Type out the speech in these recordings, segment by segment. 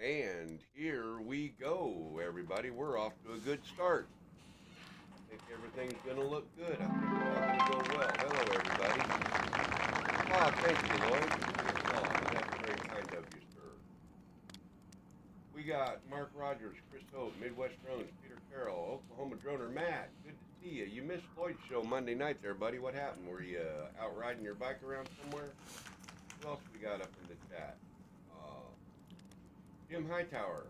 And here we go, everybody. We're off to a good start. I think everything's going to look good. I think we're all going to go well. Hello, everybody. Ah, thank you, Lloyd. That's very kind of you, sir. We got Mark Rogers, Chris Hope, Midwest Drones, Peter Carroll, Oklahoma Droner Matt. Good to see you. You missed Lloyd's show Monday night there, buddy. What happened? Were you out riding your bike around somewhere? Who else we got up in the chat? Jim Hightower.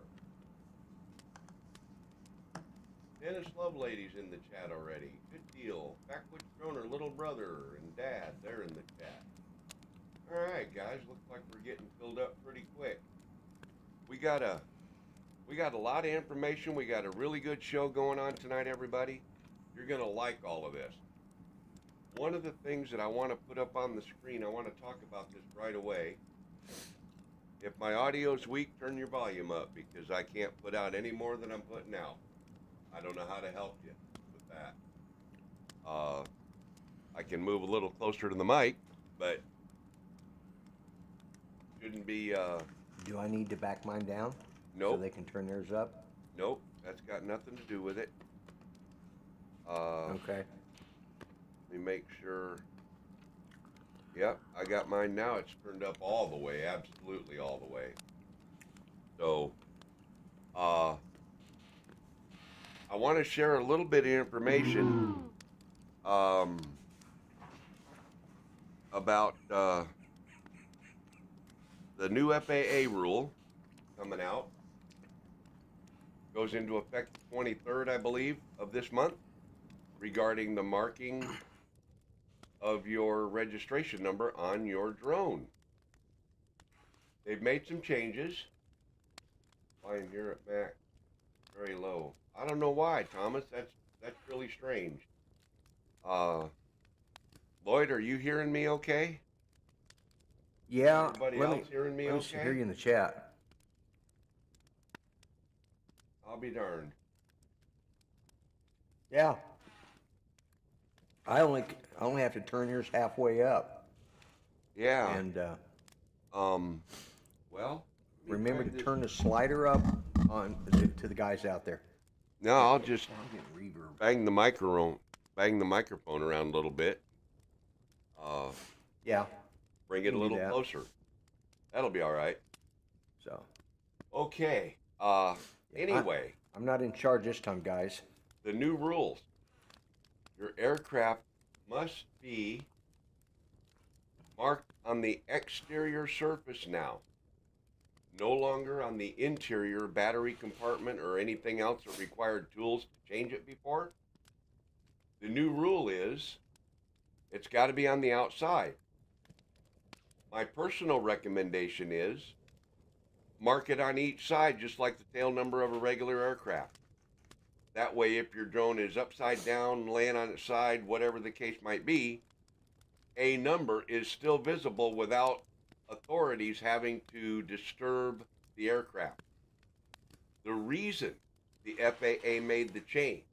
Dennis Lovelady's in the chat already. Good deal. Backwoods Droner, little brother, and dad, they're in the chat. All right, guys. Looks like we're getting filled up pretty quick. We got a lot of information. We got a really good show going on tonight, everybody. You're gonna like all of this. One of the things that I want to put up on the screen, I want to talk about this right away. If my audio's weak, turn your volume up because I can't put out any more than I'm putting out. I don't know how to help you with that. I can move a little closer to the mic, but shouldn't be. Do I need to back mine down? Nope. So they can turn theirs up? Nope, that's got nothing to do with it. Okay. Let me make sure. Yep, I got mine now. It's turned up all the way, absolutely all the way. So, I want to share a little bit of information about the new FAA rule coming out. Goes into effect the 23rd, I believe, of this month regarding the marking of your registration number on your drone. They've made some changes. Flying here at Mac, very low. I don't know why, Thomas. That's really strange. Lloyd, are you hearing me okay? Yeah. Everybody else hearing me okay? Let me hear you in the chat. I'll be darned. Yeah. I only have to turn yours halfway up. Yeah. And well, remember to turn the slider up on to the guys out there. No, I'll just bang the microphone around a little bit. Yeah. Bring it a little closer. That'll be all right. So. Okay. Anyway. I'm not in charge this time, guys. The new rules. Your aircraft must be marked on the exterior surface now. No longer on the interior battery compartment or anything else that required tools to change it before. The new rule is it's got to be on the outside. My personal recommendation is mark it on each side just like the tail number of a regular aircraft. That way, if your drone is upside down, laying on its side, whatever the case might be, a number is still visible without authorities having to disturb the aircraft. The reason the FAA made the change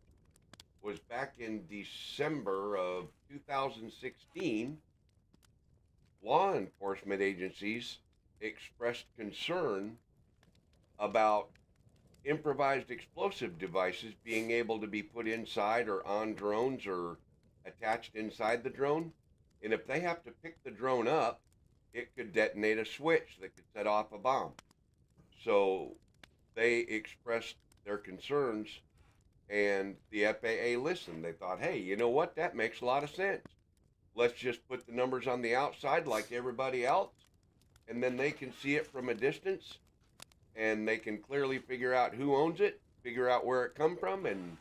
was back in December of 2016, law enforcement agencies expressed concern about improvised explosive devices being able to be put inside or on drones or attached inside the drone. And if they have to pick the drone up, it could detonate a switch that could set off a bomb. So they expressed their concerns and the FAA listened. They thought, hey, you know what? That makes a lot of sense. Let's just put the numbers on the outside like everybody else, and then they can see it from a distance and they can clearly figure out who owns it, figure out where it come from, and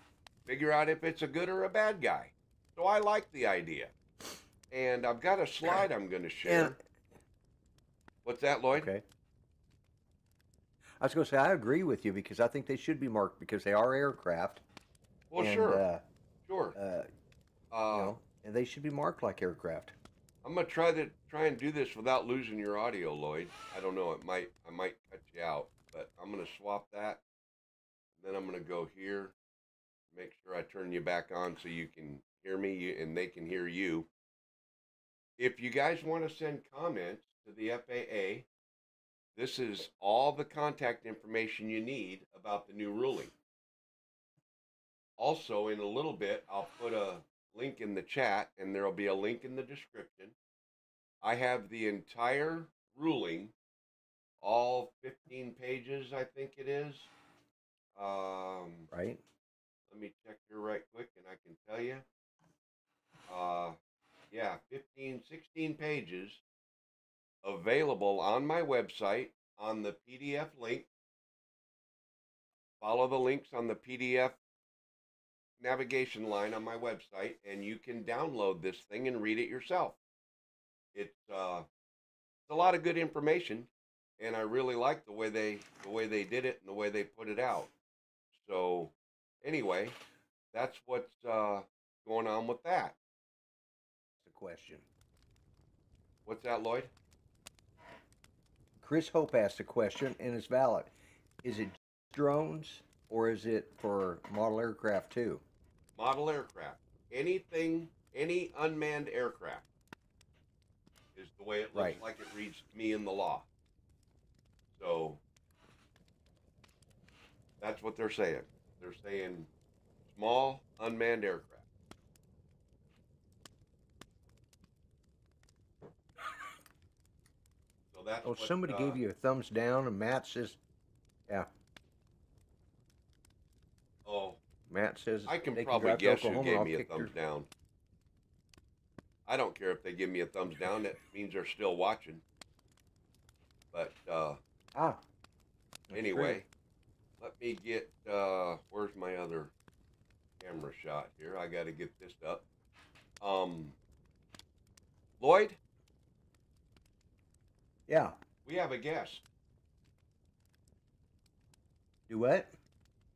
figure out if it's a good or a bad guy. So I like the idea. And I've got a slide I'm going to share. What's that, Lloyd? Okay. I was going to say, I agree with you because I think they should be marked because they are aircraft. Well, and, sure. Sure. You know, and they should be marked like aircraft. I'm going to try and do this without losing your audio, Lloyd. I don't know. I might cut you out. But I'm going to swap that. Then I'm going to go here. Make sure I turn you back on so you can hear me and they can hear you. If you guys want to send comments to the FAA, This is all the contact information you need about the new ruling. Also, in a little bit, I'll put a link in the chat, and there'll be a link in the description. I have the entire ruling, all 15 pages, I think it is. Right. Let me check here right quick, and I can tell you. Yeah, 15, 16 pages available on my website on the PDF link. Follow the links on the PDF navigation line on my website, and you can download this thing and read it yourself. It's a lot of good information, and I really like the way they did it and the way they put it out. So anyway, that's what's going on with that. The question. What's that, Lloyd? Chris Hope asked a question, and it's valid. Is it drones, or is it for model aircraft too? Model aircraft. Anything, any unmanned aircraft is the way it looks Right. like it reads to me in the law. So that's what they're saying. They're saying small unmanned aircraft. So that's Oh, what, somebody gave you a thumbs down, and Matt says, yeah. Oh, Matt says I can they probably drive to guess who Oklahoma, gave I'll me a kick thumbs their- down. I don't care if they give me a thumbs down. That means they're still watching. But anyway, let me get, where's my other camera shot here? I got to get this up. Lloyd? Yeah. We have a guest. Do what?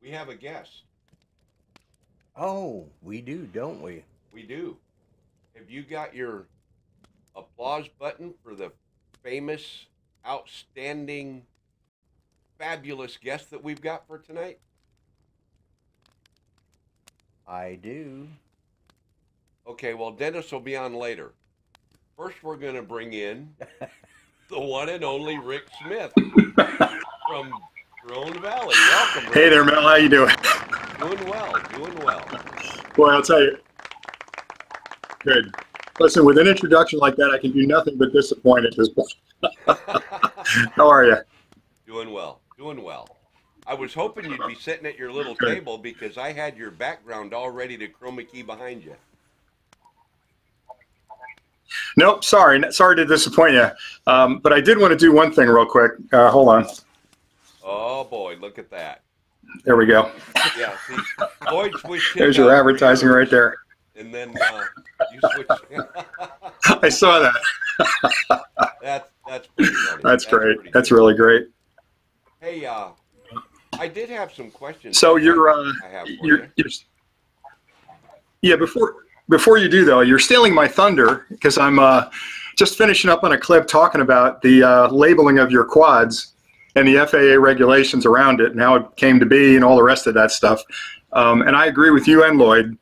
We have a guest. Oh, we do, don't we? We do. Have you got your applause button for the famous, outstanding, fabulous guest that we've got for tonight? I do. Okay, well, Dennis will be on later. First, we're going to bring in the one and only Rick Smith from Drone Valley. Welcome, Rick. Hey there, Mel. How you doing? Doing well, doing well. Boy, I'll tell you. Good. Listen, with an introduction like that, I can do nothing but disappoint at this point. How are you? Doing well, doing well. I was hoping you'd be sitting at your little table because I had your background all ready to chroma key behind you. Nope, sorry to disappoint you. But I did want to do one thing real quick. Hold on. Oh boy, look at that. There we go. Yeah, see, Lloyd switched his There's your out for advertising yours, right there. and then you switched. I saw that. That's pretty funny. That's great. Pretty That's good. really great. Hey, I did have some questions. So I have for you. Yeah, before you do though, you're stealing my thunder because I'm just finishing up on a clip talking about the labeling of your quads and the FAA regulations around it and how it came to be and all the rest of that stuff. And I agree with you and Lloyd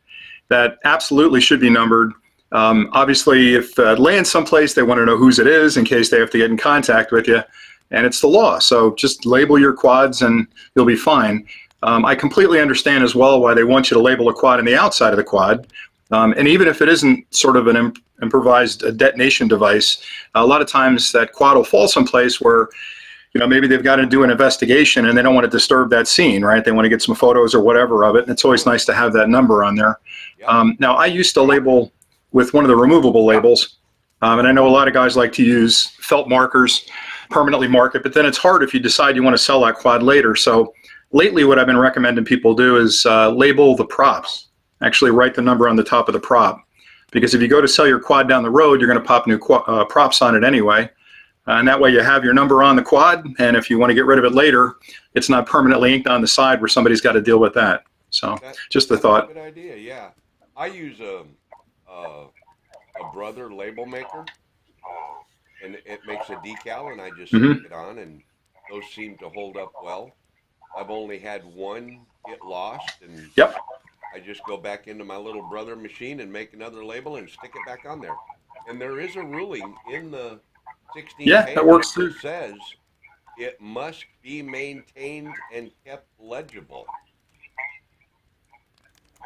that absolutely should be numbered. Obviously, if it lands someplace, they want to know whose it is in case they have to get in contact with you. And it's the law. So just label your quads and you'll be fine. I completely understand as well why they want you to label a quad on the outside of the quad. And even if it isn't sort of an improvised detonation device, a lot of times that quad will fall someplace where, you know, maybe they've got to do an investigation and they don't want to disturb that scene, right? They want to get some photos or whatever of it. And it's always nice to have that number on there. Now, I used to label with one of the removable labels. And I know a lot of guys like to use felt markers, permanently mark it, but then it's hard if you decide you want to sell that quad later. So lately what I've been recommending people do is label the props. Actually write the number on the top of the prop. Because if you go to sell your quad down the road, you're going to pop new props on it anyway. And that way you have your number on the quad, and if you want to get rid of it later, it's not permanently inked on the side where somebody's got to deal with that. So just a thought. Good idea, yeah. I use a Brother label maker, and it makes a decal, and I just stick it on, and those seem to hold up well. I've only had one get lost, and I just go back into my little Brother machine and make another label and stick it back on there. And there is a ruling in the 16 that works too. that says it must be maintained and kept legible.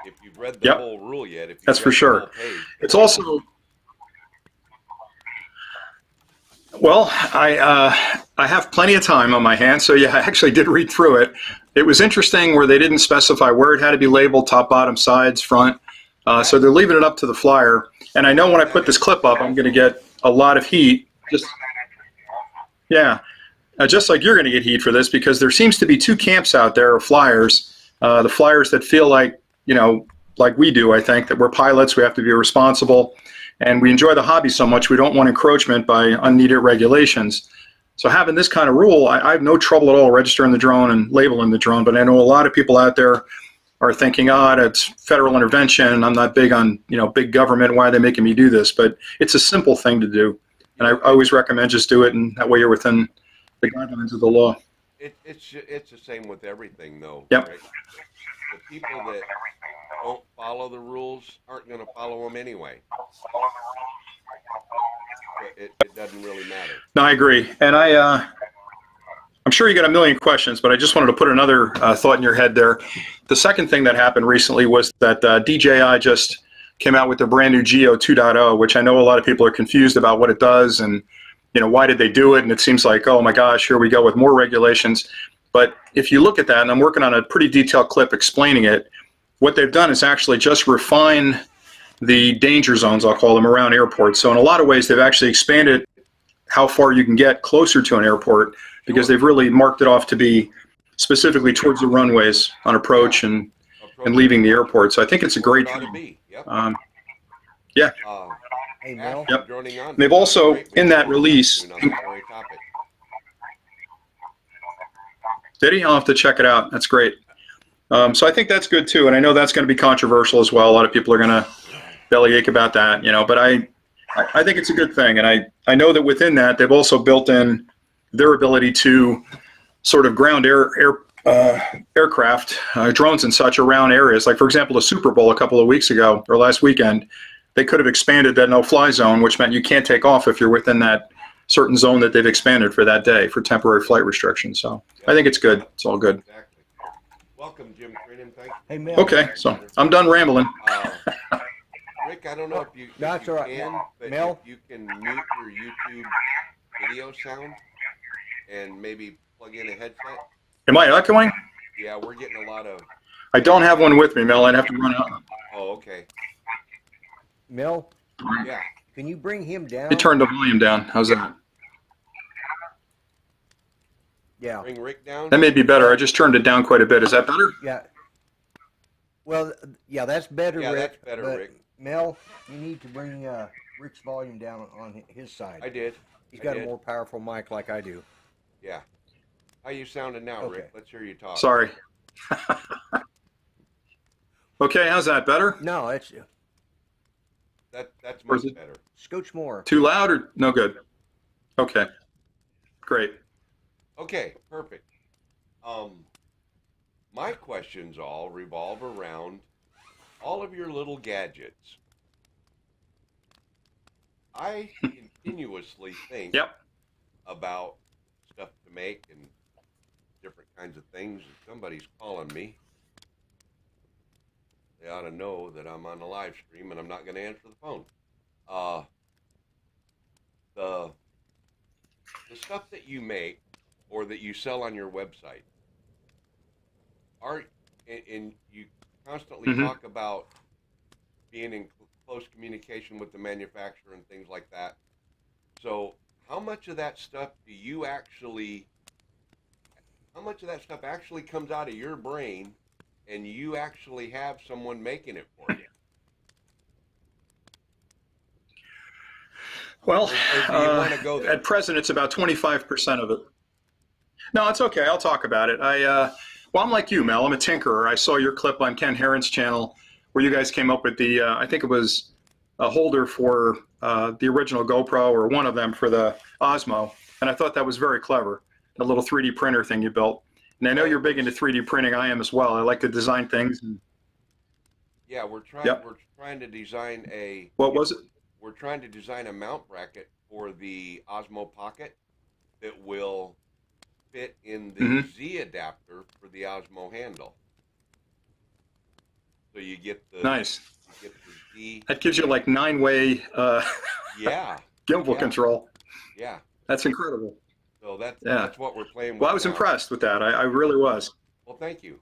If you've read the Yep. whole rule yet, if you've That's for read the sure. whole page, It's also, well, I have plenty of time on my hands, so yeah, I actually did read through it. It was interesting where they didn't specify where it had to be labeled, top, bottom, sides, front. So they're leaving it up to the flyer. And I know when I put this clip up, I'm going to get a lot of heat. Yeah, just like you're going to get heat for this, because there seems to be two camps out there of flyers. The flyers that feel like, you know, like we do, I think, that we're pilots, we have to be responsible, and we enjoy the hobby so much we don't want encroachment by unneeded regulations. So having this kind of rule, I have no trouble at all registering the drone and labeling the drone, but I know a lot of people out there are thinking, oh, it's federal intervention, I'm not big on, you know, big government, why are they making me do this? But it's a simple thing to do, and I always recommend just do it, and that way you're within the guidelines of the law. it's the same with everything, though. Yep. Right? The people that don't follow the rules aren't going to follow them anyway. It doesn't really matter. No, I agree, and I'm sure you got a million questions, but I just wanted to put another thought in your head there. The second thing that happened recently was that DJI just came out with the brand new Geo 2.0, which I know a lot of people are confused about what it does and, you know, why did they do it? And it seems like, oh my gosh, here we go with more regulations. But if you look at that, and I'm working on a pretty detailed clip explaining it, what they've done is actually just refine the danger zones, I'll call them, around airports. So in a lot of ways, they've actually expanded how far you can get closer to an airport, because they've really marked it off to be specifically towards the runways on approach and leaving the airport. So I think it's a great tool. Yep. Yeah. Hey, Mel. Yep. They've also, in that release, did he? I'll have to check it out. That's great. So I think that's good too, and I know that's going to be controversial as well. A lot of people are going to bellyache about that, you know. But I think it's a good thing, and I know that within that they've also built in their ability to sort of ground aircraft, drones and such around areas. Like for example, the Super Bowl a couple of weeks ago or last weekend, they could have expanded that no-fly zone, which meant you can't take off if you're within that certain zone that they've expanded for that day for temporary flight restrictions. So I think it's good. It's all good. Exactly. Welcome, Jim Crennan. Thank you. Hey, Mel. Okay, so I'm done rambling. Rick, I don't know if you, That's all right. can, but Mel? if you can mute your YouTube video sound and maybe plug in a headset. Am I echoing? Yeah, we're getting a lot of... I don't have one with me, Mel. I'd have to run out. Oh, okay. Mel, Yeah. can you bring him down? You turned the volume down. How's that? Yeah. Bring Rick down. That may be better. I just turned it down quite a bit. Is that better? Yeah. Well, yeah, that's better, Yeah, Rick. that's better, but Rick. Mel, you need to bring Rick's volume down on his side. I did. He's got a more powerful mic like I do. Yeah. How you sounding now, Okay. Rick? Let's hear you talk. Sorry. Okay, how's that? Better? No, it's That's Or is much it- better. scooch more. Too loud or no good? Okay. Great. Okay, perfect. My questions all revolve around all of your little gadgets. I continuously think Yep. about stuff to make and different kinds of things. If somebody's calling me, they ought to know that I'm on the live stream and I'm not going to answer the phone. The stuff that you make or that you sell on your website, and you constantly talk about being in close communication with the manufacturer and things like that. So how much of that stuff actually comes out of your brain and you actually have someone making it for you? Well, Or do you want to go there? at present, it's about 25% of it. No, it's okay. I'll talk about it. Well, I'm like you, Mel. I'm a tinkerer. I saw your clip on Ken Herron's channel where you guys came up with the, I think it was a holder for the original GoPro, or one of them for the Osmo. And I thought that was very clever, the little 3D printer thing you built. And I know you're big into 3D printing. I am as well. I like to design things. Yeah, we're trying. Yep. We're trying to design a. What was it? We're trying to design a mount bracket for the Osmo Pocket that will fit in the Mhm. Z adapter for the Osmo handle. So you get the Nice. Z. That gives you like 9-way Yeah, gimbal yeah, control. yeah. That's incredible. So Yeah. that's what we're playing Well, with I was now. impressed with that. I really was. Well, thank you.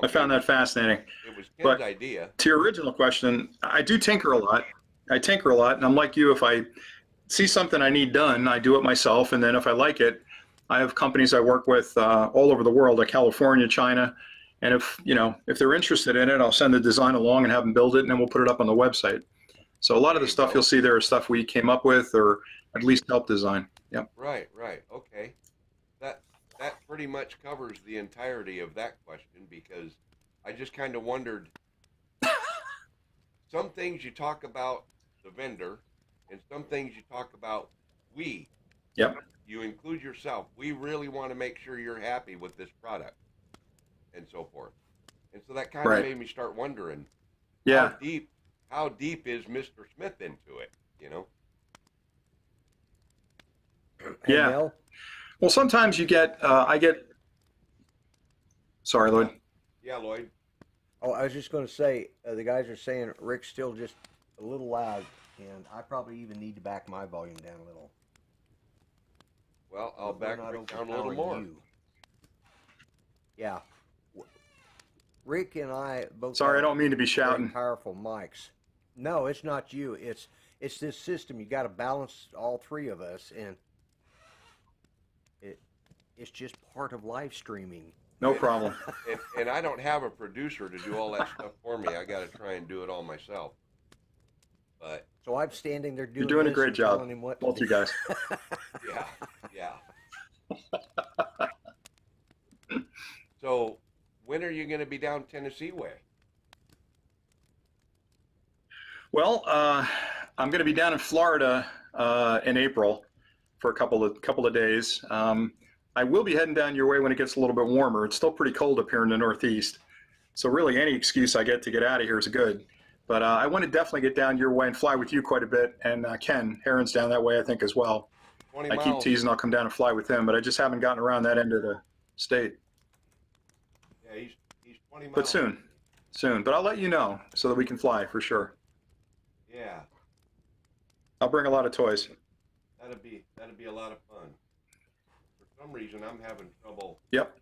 I found that fascinating. It was Ken's But idea. to your original question, I do tinker a lot. I tinker a lot, and I'm like you. If I see something I need done, I do it myself, and then if I like it, I have companies I work with all over the world, like California, China, and if they're interested in it, I'll send the design along and have them build it, and then we'll put it up on the website. So a lot of the stuff you'll see there is stuff we came up with, or at least helped design. Yep. Right, right. Okay. That pretty much covers the entirety of that question, because I just kind of wondered, some things you talk about the vendor, and some things you talk about we. Yep. You include yourself. We really want to make sure you're happy with this product, and so forth. And so that kind of made me start wondering, Yeah. how deep is Mr. Smith into it, you know? Hey, Yeah. Mel? Well, sometimes you get, sorry, Lloyd. Yeah, Lloyd. Oh, I was just going to say, the guys are saying Rick's still just a little loud, and I probably even need to back my volume down a little. Well, I'll We're back not Rick down a little overpowering more. you. Yeah. Rick and I both. Sorry, I have don't mean to be very shouting. powerful mics. No, it's not you. It's this system. You got to balance all three of us, and it's just part of live streaming. No problem. And I don't have a producer to do all that stuff for me. I got to try and do it all myself. But So I'm standing there doing. You're doing a this great and job, telling him what to both do. you guys. yeah. So when are you going to be down Tennessee way? Well, I'm going to be down in Florida in April for a couple of days. I will be heading down your way when it gets a little bit warmer. It's still pretty cold up here in the Northeast, so really any excuse I get to get out of here is good. But I want to definitely get down your way and fly with you quite a bit, and Ken Heron's down that way, I think, as well. 20 I miles. keep teasing I'll come down and fly with him, but I just haven't gotten around that end of the state. Yeah, he's 20 miles. But soon. But I'll let you know so that we can fly for sure. Yeah, I'll bring a lot of toys. that'd be a lot of fun. For some reason, I'm having trouble. Yep.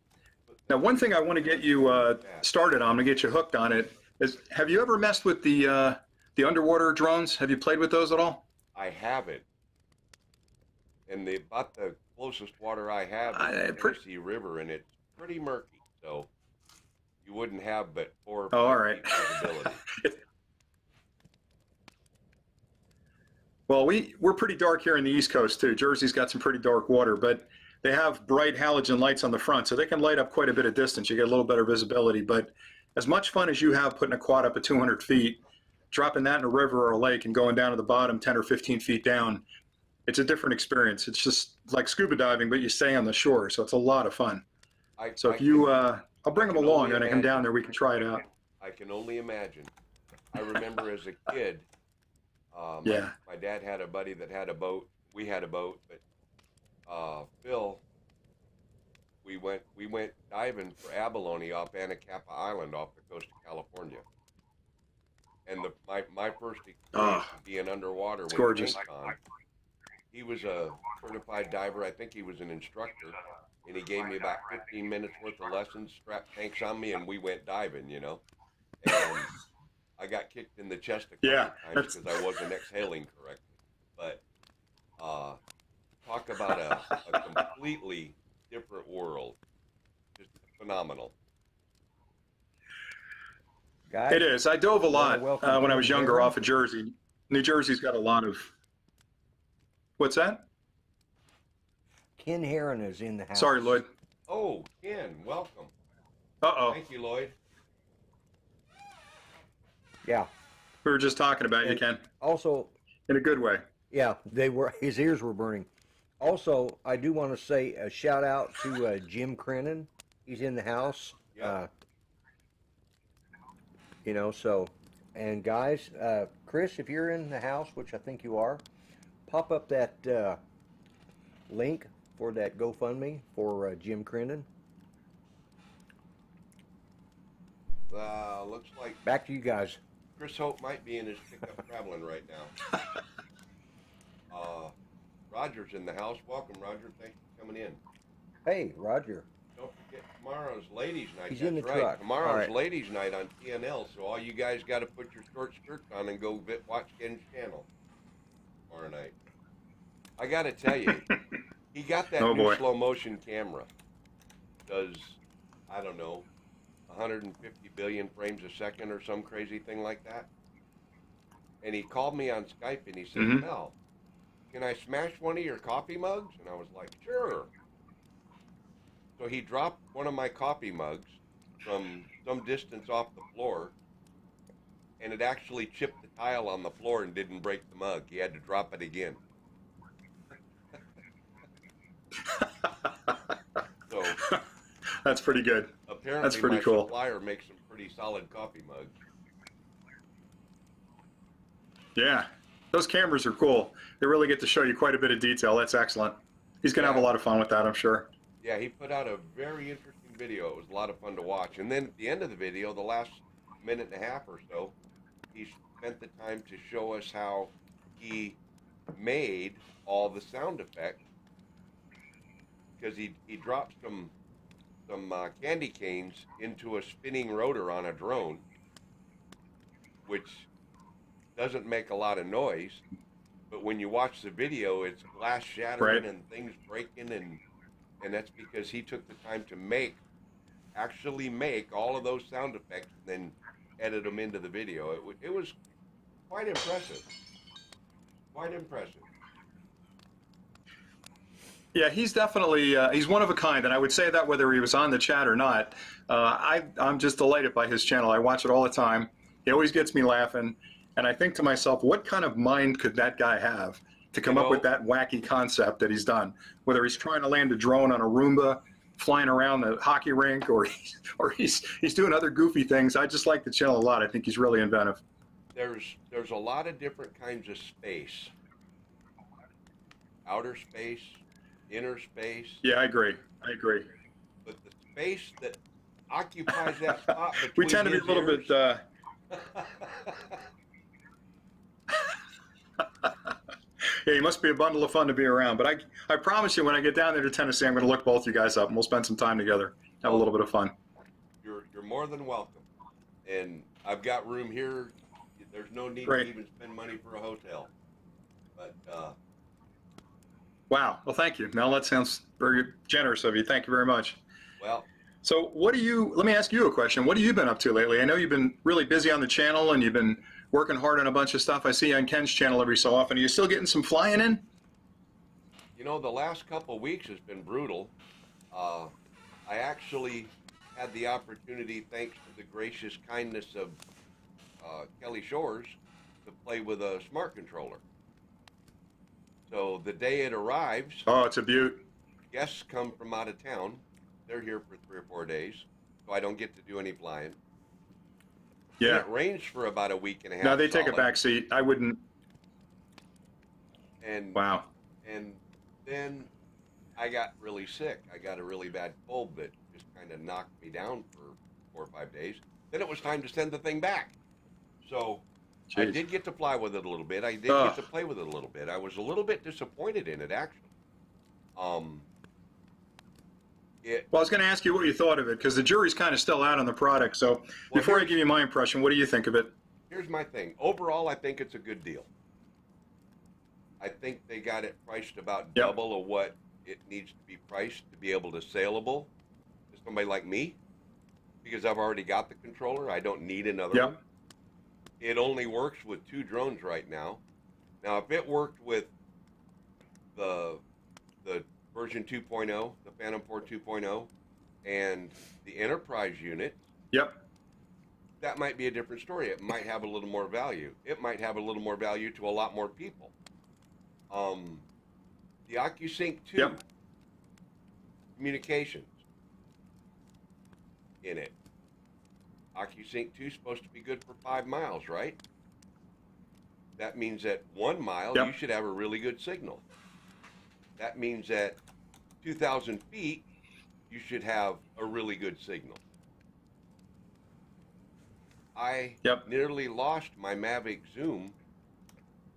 Now, one thing I want to get you started on, to get you hooked on it, is have you ever messed with the underwater drones? Have you played with those at all? I haven't. And about the closest water I have is the Tennessee River, and it's pretty murky. So you wouldn't have but 4 or 5 all right. feet visibility. Well, we're pretty dark here in the East Coast too. Jersey's got some pretty dark water, but they have bright halogen lights on the front, so they can light up quite a bit of distance. You get a little better visibility. But as much fun as you have putting a quad up at 200 feet, dropping that in a river or a lake and going down to the bottom 10 or 15 feet down, it's a different experience. It's just like scuba diving, but you stay on the shore, so it's a lot of fun. I'll bring them along when I come down there. We can try it out. I can only imagine. I remember as a kid, my dad had a buddy that had a boat. We had a boat, but Phil, we went diving for abalone off Anacapa Island off the coast of California. And my first experience of being underwater when gorgeous. He was a certified diver. I think he was an instructor, and he gave me about 15 minutes worth of lessons, strapped tanks on me, and we went diving, you know. And I got kicked in the chest a couple times because I wasn't exhaling correctly. But talk about a completely different world. Just phenomenal. Guys, it is. I dove a lot when I was younger Heron. off of Jersey. New Jersey's got a lot of... What's that? Ken Heron is in the house. Sorry, Lloyd. Oh, Ken, welcome. Uh-oh. Thank you, Lloyd. Yeah. We were just talking about you, Ken. Also, In a good way. yeah, his ears were burning. Also, I do want to say a shout out to Jim Crennan. He's in the house. Yeah. And guys, Chris, if you're in the house, which I think you are, pop up that link for that GoFundMe for Jim Crendon? Looks like Back to you guys. Chris Hope might be in his pickup traveling right now. Roger's in the house. Welcome, Roger. Thanks for coming in. Hey, Roger. Don't forget tomorrow's ladies' night. He's That's in the right. truck. Tomorrow's All right. ladies' night on TNL. So all you guys got to put your short skirts on and go watch Ken's channel tomorrow night. I got to tell you, he got that new slow motion camera. Does, I don't know, 150 billion frames a second or some crazy thing like that. And he called me on Skype and he said, Mel, can I smash one of your coffee mugs? And I was like, sure. So he dropped one of my coffee mugs from some distance off the floor, and it actually chipped the tile on the floor and didn't break the mug. He had to drop it again. So that's pretty good. Apparently that's pretty my cool. supplier makes some pretty solid coffee mugs. Yeah, those cameras are cool. They really get to show you quite a bit of detail. That's excellent. He's going to have a lot of fun with that, I'm sure. Yeah, he put out a very interesting video. It was a lot of fun to watch. And then at the end of the video, the last minute and a half or so, he spent the time to show us how he made all the sound effects, because he dropped some candy canes into a spinning rotor on a drone, which doesn't make a lot of noise, but when you watch the video, it's glass shattering and things breaking, and that's because he took the time to actually make all of those sound effects and then edit them into the video. It was quite impressive. Quite impressive. Yeah, he's definitely, he's one of a kind, and I would say that whether he was on the chat or not. I'm just delighted by his channel. I watch it all the time. He always gets me laughing, and I think to myself, what kind of mind could that guy have to come up with that wacky concept that he's done? Whether he's trying to land a drone on a Roomba, flying around the hockey rink, or he's doing other goofy things. I just like the channel a lot. I think he's really inventive. There's a lot of different kinds of space. Outer space, inner space. Yeah, I agree. But the space that occupies that spot between we tend to be a little bit. Yeah, he must be a bundle of fun to be around. But I promise you, when I get down there to Tennessee, I'm going to look both you guys up, and we'll spend some time together, have a little bit of fun. You're more than welcome, and I've got room here. There's no need to even spend money for a hotel. But wow. Well, thank you, Mel. That sounds very generous of you. Thank you very much. Well, so let me ask you a question. What have you been up to lately? I know you've been really busy on the channel, and you've been working hard on a bunch of stuff. I see you on Ken's channel every so often. Are you still getting some flying in? You know, the last couple of weeks has been brutal. I actually had the opportunity, thanks to the gracious kindness of Kelly Shores, to play with a smart controller. So the day it arrives, oh, it's a beaut. Guests come from out of town. They're here for 3 or 4 days, so I don't get to do any flying. Yeah. And it rains for about a week and a half. No, they take a back seat. I wouldn't. And wow. And then I got really sick. I got a really bad cold that just kind of knocked me down for 4 or 5 days. Then it was time to send the thing back. So I did get to fly with it a little bit. I did get to play with it a little bit. I was a little bit disappointed in it, actually. Well, I was going to ask you what you thought of it, because the jury's kind of still out on the product. So before I give you my impression, what do you think of it? Here's my thing. Overall, I think it's a good deal. I think they got it priced about double of what it needs to be priced to be able to saleable to somebody like me, because I've already got the controller. I don't need another one. It only works with 2 drones right now. Now, if it worked with the version 2.0, the Phantom 4 2.0, and the Enterprise unit, that might be a different story. It might have a little more value. It might have a little more value to a lot more people. The OcuSync 2 communications in it. OcuSync 2 is supposed to be good for 5 miles, right? That means that 1 mile, you should have a really good signal. That means that 2,000 feet, you should have a really good signal. I nearly lost my Mavic Zoom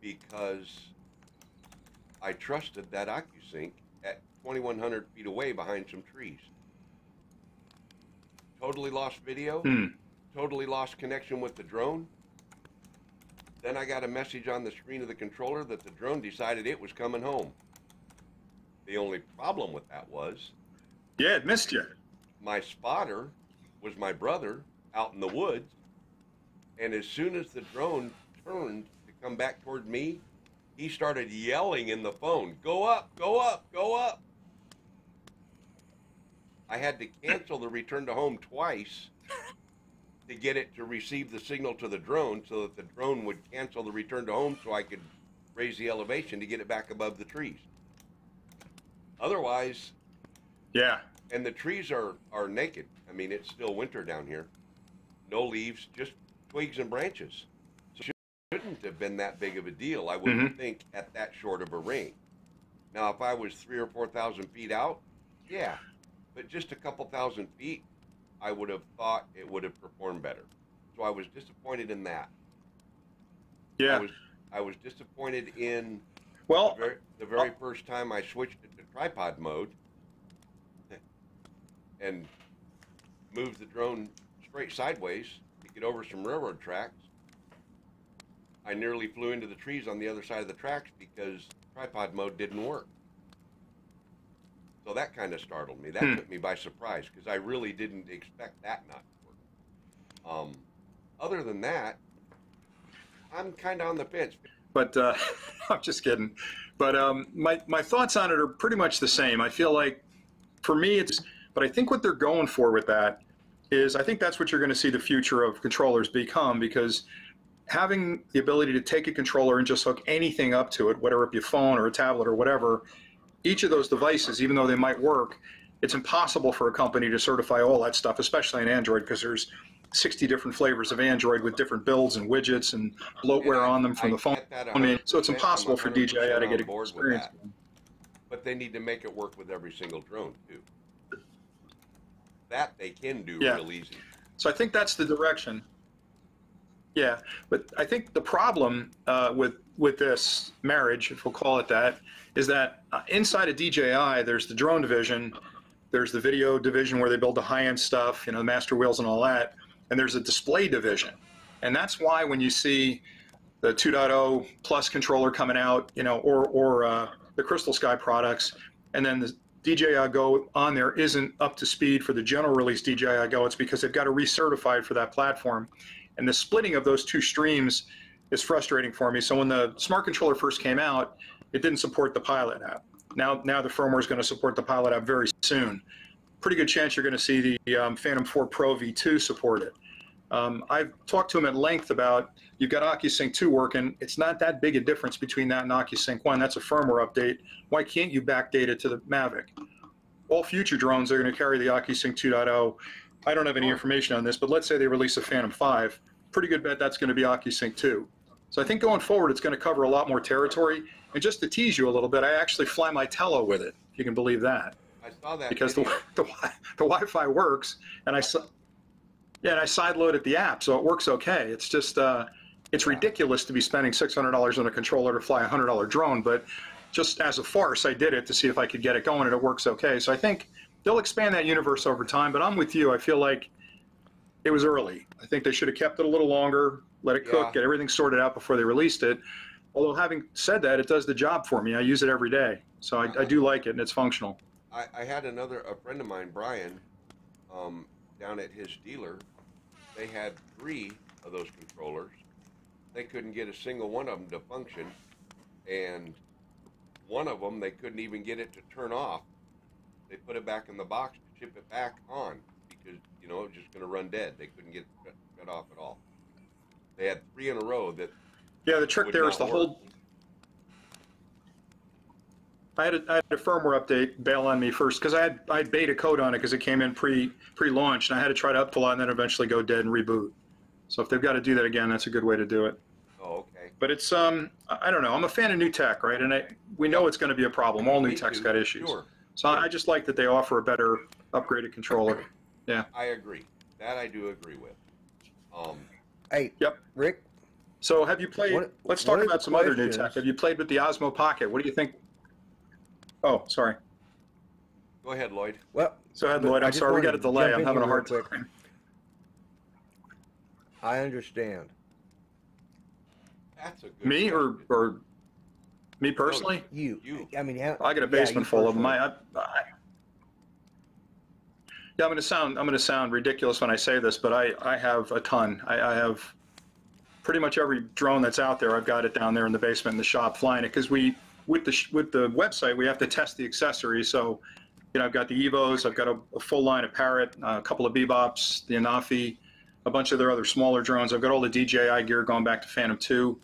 because I trusted that OcuSync at 2,100 feet away behind some trees. Totally lost video, totally lost connection with the drone. Then I got a message on the screen of the controller that the drone decided it was coming home. The only problem with that was, yeah, it missed you. My spotter was my brother out in the woods, and as soon as the drone turned to come back toward me, he started yelling in the phone, "Go up, go up, go up." I had to cancel the return to home twice to get it to receive the signal to the drone so that the drone would cancel the return to home so I could raise the elevation to get it back above the trees. Otherwise, yeah. And the trees are naked. I mean, it's still winter down here. No leaves, just twigs and branches. So it shouldn't have been that big of a deal, I wouldn't think, at that short of a range. Now, if I was 3,000 or 4,000 feet out, yeah. But just a couple thousand feet, I would have thought it would have performed better. So I was disappointed in that. Yeah. I was disappointed in well, the very first time I switched it to tripod mode and moved the drone straight sideways to get over some railroad tracks. I nearly flew into the trees on the other side of the tracks because tripod mode didn't work. So that kind of startled me. That took me by surprise because I really didn't expect that not to work. Other than that, I'm kind of on the fence. But I'm just kidding. But my thoughts on it are pretty much the same. I feel like, for me, but I think what they're going for with that is, I think that's what you're going to see the future of controllers become, because having the ability to take a controller and just hook anything up to it, whether it be a phone or a tablet or whatever, each of those devices, even though they might work, it's impossible for a company to certify all that stuff, especially in Android, because there's 60 different flavors of Android with different builds and widgets and bloatware on them from the phone. I mean, so it's impossible for DJI to get experience. But they need to make it work with every single drone, too. That they can do real easy. So I think that's the direction. Yeah, but I think the problem with this marriage, if we'll call it that, is that inside of DJI, there's the drone division, there's the video division where they build the high-end stuff, you know, the master wheels and all that, and there's a display division. And that's why when you see the 2.0 Plus controller coming out, you know, or the Crystal Sky products, and then the DJI Go on there isn't up to speed for the general release DJI Go, it's because they've got to recertify for that platform. And the splitting of those two streams is frustrating for me. So when the Smart Controller first came out, it didn't support the Pilot app. Now the firmware is going to support the Pilot app very soon. Pretty good chance you're going to see the Phantom 4 Pro V2 support it. I've talked to him at length about, you've got OcuSync 2 working. It's not that big a difference between that and OcuSync 1. That's a firmware update. Why can't you backdate it to the Mavic? All future drones are going to carry the OcuSync 2.0. I don't have any information on this, but let's say they release a Phantom 5. Pretty good bet that's going to be OcuSync 2. So I think going forward, it's going to cover a lot more territory. And just to tease you a little bit, I actually fly my Tello with it, if you can believe that. I saw that. Because the Wi-Fi works, and I sideloaded the app, so it works okay. It's just, it's ridiculous to be spending $600 on a controller to fly a $100 drone, but just as a farce, I did it to see if I could get it going, and it works okay. So I think they'll expand that universe over time, but I'm with you. I feel like it was early. I think they should have kept it a little longer, let it cook, get everything sorted out before they released it. Although having said that, it does the job for me. I use it every day. So I do like it, and it's functional. I had a friend of mine, Brian, down at his dealer. They had 3 of those controllers. They couldn't get a single one of them to function. And one of them, they couldn't even get it to turn off. They put it back in the box to chip it back on because, you know, it was just going to run dead. They couldn't get it shut off at all. They had 3 in a row that the trick there is the whole... I had a firmware update bail on me first because I had beta code on it because it came in pre-launch, and I had to try to upfill and then eventually go dead and reboot. So if they've got to do that again, that's a good way to do it. Oh, okay. But it's I don't know. I'm a fan of new tech, right? And we know it's going to be a problem. All new tech's got issues. Sure. So I just like that they offer a better upgraded controller. Yeah. I agree. That I do agree with. Hey, Yep. Rick. So have you played, let's talk about some other new tech. questions- Have you played with the Osmo Pocket? What do you think? Oh, sorry. Go ahead, Lloyd. Well, Go ahead, but Lloyd. I I'm just sorry. We wanted got a to delay. jump I'm in having a here hard real quick. time. I understand. That's a good Me question. or me personally? You. I mean, I got a basement full of them. Yeah, I'm going to sound ridiculous when I say this, but I have a ton. I have pretty much every drone that's out there. I've got it down there in the basement in the shop flying it because with the website we have to test the accessories. So, you know, I've got the Evos, I've got a full line of Parrot, a couple of Bebops, the Anafi, a bunch of their other smaller drones. I've got all the DJI gear going back to Phantom 2.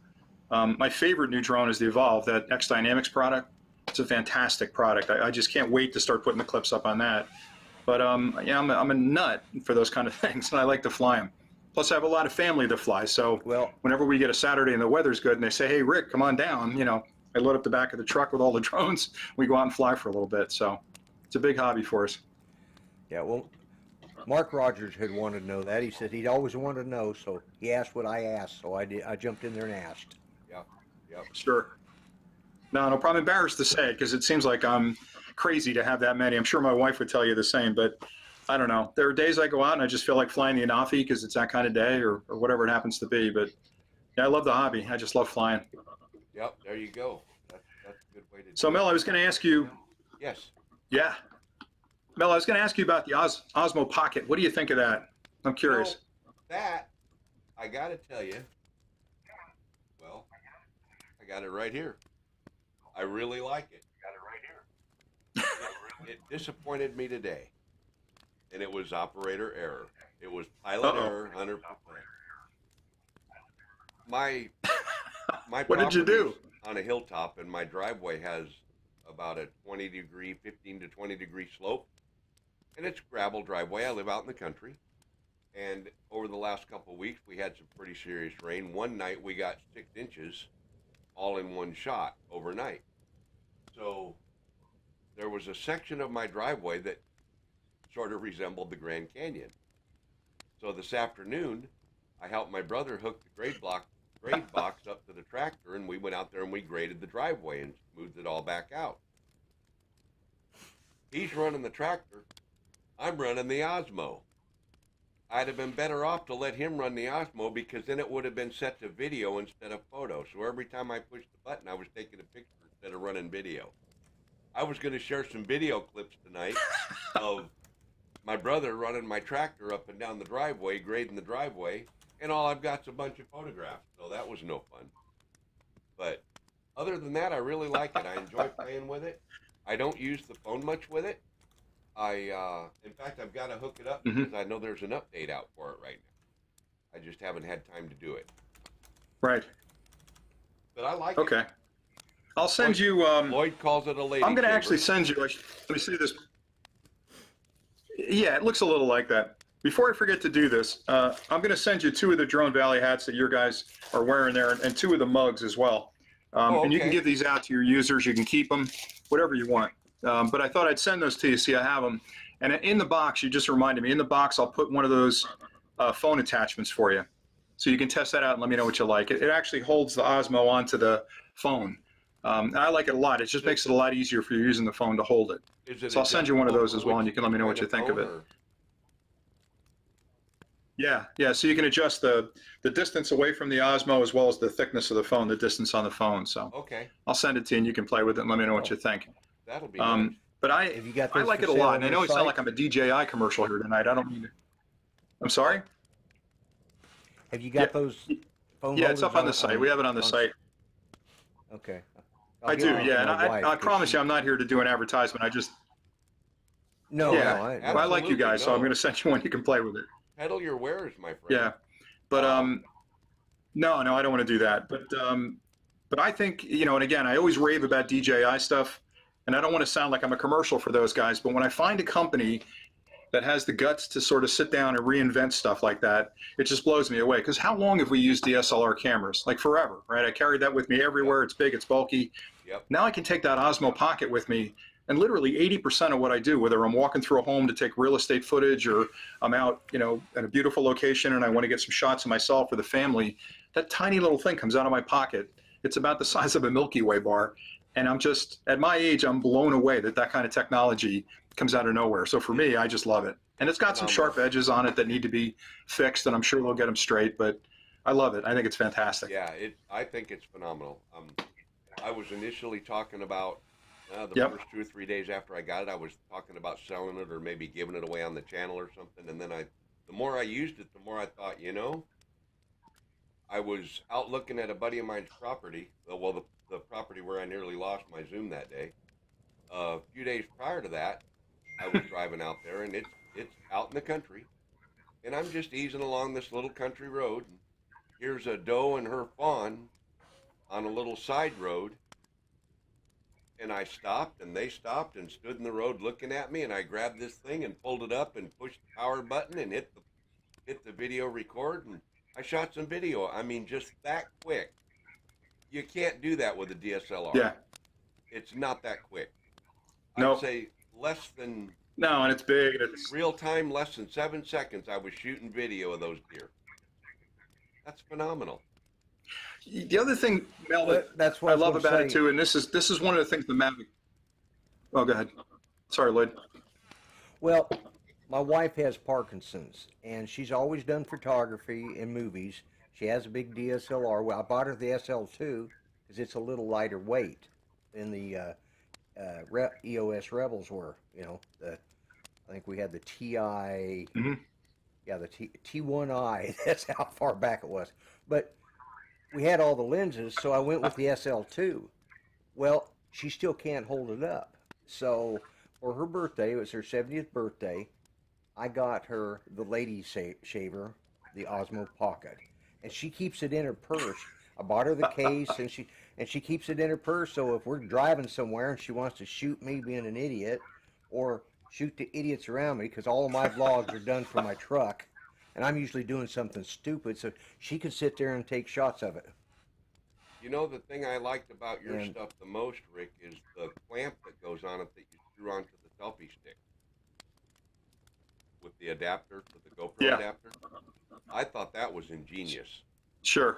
My favorite new drone is the Evolve, that X Dynamics product. It's a fantastic product. I just can't wait to start putting the clips up on that. But yeah, I'm a nut for those kind of things, and I like to fly them. Plus, I have a lot of family that fly, so whenever we get a Saturday and the weather's good, and they say, "Hey, Rick, come on down," you know, I load up the back of the truck with all the drones. We go out and fly for a little bit. So it's a big hobby for us. Yeah, well, Mark Rogers had wanted to know that. He said he'd always wanted to know, so he asked what I asked, so I did. I jumped in there and asked. Yep. Yep. Sure. No, I'm embarrassed to say it because it seems like I'm crazy to have that many. I'm sure my wife would tell you the same, but I don't know. There are days I go out and I just feel like flying the Anafi because it's that kind of day or whatever it happens to be. But yeah, I love the hobby. I just love flying. Yep. There you go. That's a good way to do it. So Mel, I was going to ask you. Yes. Yeah. Mel, I was going to ask you about the Osmo Pocket. What do you think of that? I'm curious. You know, that, I got to tell you, well, I got it right here. I really like it. It disappointed me today, and it was operator error. It was pilot error, 100%. My What did you do? On a hilltop, and my driveway has about a 15 to 20 degree slope, and it's gravel driveway. I live out in the country, and over the last couple of weeks, we had some pretty serious rain. One night, we got 6 inches all in one shot overnight. So there was a section of my driveway that sort of resembled the Grand Canyon. So this afternoon, I helped my brother hook the grade box up to the tractor, and we went out there and we graded the driveway and smoothed it all back out. He's running the tractor. I'm running the Osmo. I'd have been better off to let him run the Osmo because then it would have been set to video instead of photo. So every time I pushed the button, I was taking a picture instead of running video. I was going to share some video clips tonight of my brother running my tractor up and down the driveway, grading the driveway, and all I've got is a bunch of photographs. So that was no fun. But other than that, I really like it. I enjoy playing with it. I don't use the phone much with it. In fact, I've got to hook it up because I know there's an update out for it right now. I just haven't had time to do it. Right. But I like it. Okay. I'll send you. Lloyd calls it a lady. I'm going to chamber. actually send you. Let me see this. Yeah, it looks a little like that. Before I forget to do this, I'm going to send you 2 of the Drone Valley hats that your guys are wearing there, and 2 of the mugs as well. Okay. And you can give these out to your users. You can keep them, whatever you want. But I thought I'd send those to you, see I have them. And in the box, you just reminded me, in the box, I'll put one of those phone attachments for you. So you can test that out and let me know what you like. It actually holds the Osmo onto the phone. And I like it a lot. It just makes it a lot easier for you using the phone to hold it. So I'll send you one of those as well, and you can let me know what you think of it. Yeah. So you can adjust the distance away from the Osmo as well as the thickness of the phone, the distance on the phone. So okay, I'll send it to you, and you can play with it and let me know what you think. That'll be nice. But I like it a lot, and I know it sounds like I'm a DJI commercial here tonight. I don't mean to. I'm sorry? Have you got those phone Yeah, it's holders up on the site. We have it on the site. Okay. I do, yeah. And I promise you, I'm not here to do an advertisement. I just. No, yeah. no. I like you guys, so I'm going to send you one. You can play with it. Peddle your wares, my friend. Yeah. But, no, I don't want to do that. But I think, you know, and again, I always rave about DJI stuff, and I don't want to sound like I'm a commercial for those guys, but when I find a company that has the guts to sort of sit down and reinvent stuff like that, it just blows me away. Because how long have we used DSLR cameras? Like forever, right? I carried that with me everywhere. It's big, it's bulky. Yep. Now I can take that Osmo Pocket with me And literally 80% of what I do, whether I'm walking through a home to take real estate footage or I'm out, you know, at a beautiful location and I want to get some shots of myself or the family, that tiny little thing comes out of my pocket. It's about the size of a Milky Way bar. And I'm just, at my age, I'm blown away that that kind of technology comes out of nowhere. So for me, I just love it. And it's got some sharp edges on it that need to be fixed, and I'm sure they'll get them straight, but I love it. I think it's fantastic. Yeah, I think it's phenomenal. I was initially talking about the first 2 or 3 days after I got it, I was talking about selling it or maybe giving it away on the channel or something. And then the more I used it, the more I thought, you know, I was out looking at a buddy of mine's property. Well, the property where I nearly lost my Zoom that day. A few days prior to that, I was driving out there, and it's out in the country, and I'm just easing along this little country road. And here's a doe and her fawn on a little side road. And I stopped, and they stopped and stood in the road looking at me, and I grabbed this thing and pulled it up and pushed the power button and hit the video record, and I shot some video. I mean, just that quick. You can't do that with a DSLR. Yeah. It's not that quick. Nope. I'd say less than... No, and it's big. It's real time, less than 7 seconds, I was shooting video of those deer. That's phenomenal. The other thing, Mel, that's what I love about it too, and this is one of the things the Mavic. Oh, go ahead. Sorry, Lloyd. Well, my wife has Parkinson's, and she's always done photography and movies. She has a big DSLR. Well, I bought her the SL2 because it's a little lighter weight than the EOS Rebels were. You know, I think we had the TI. Mm-hmm. Yeah, the T1i. That's how far back it was. But we had all the lenses, so I went with the SL2. Well, she still can't hold it up. So for her birthday, it was her 70th birthday, I got her the lady shaver, the Osmo Pocket, and she keeps it in her purse. I bought her the case, and she keeps it in her purse. So if we're driving somewhere and she wants to shoot me being an idiot, or shoot the idiots around me, because all of my vlogs are done from my truck, and I'm usually doing something stupid, so she can sit there and take shots of it. You know, the thing I liked about your stuff the most, Rick, is the clamp that goes on it that you screw onto the selfie stick with the adapter, with the GoPro adapter. I thought that was ingenious. Sure.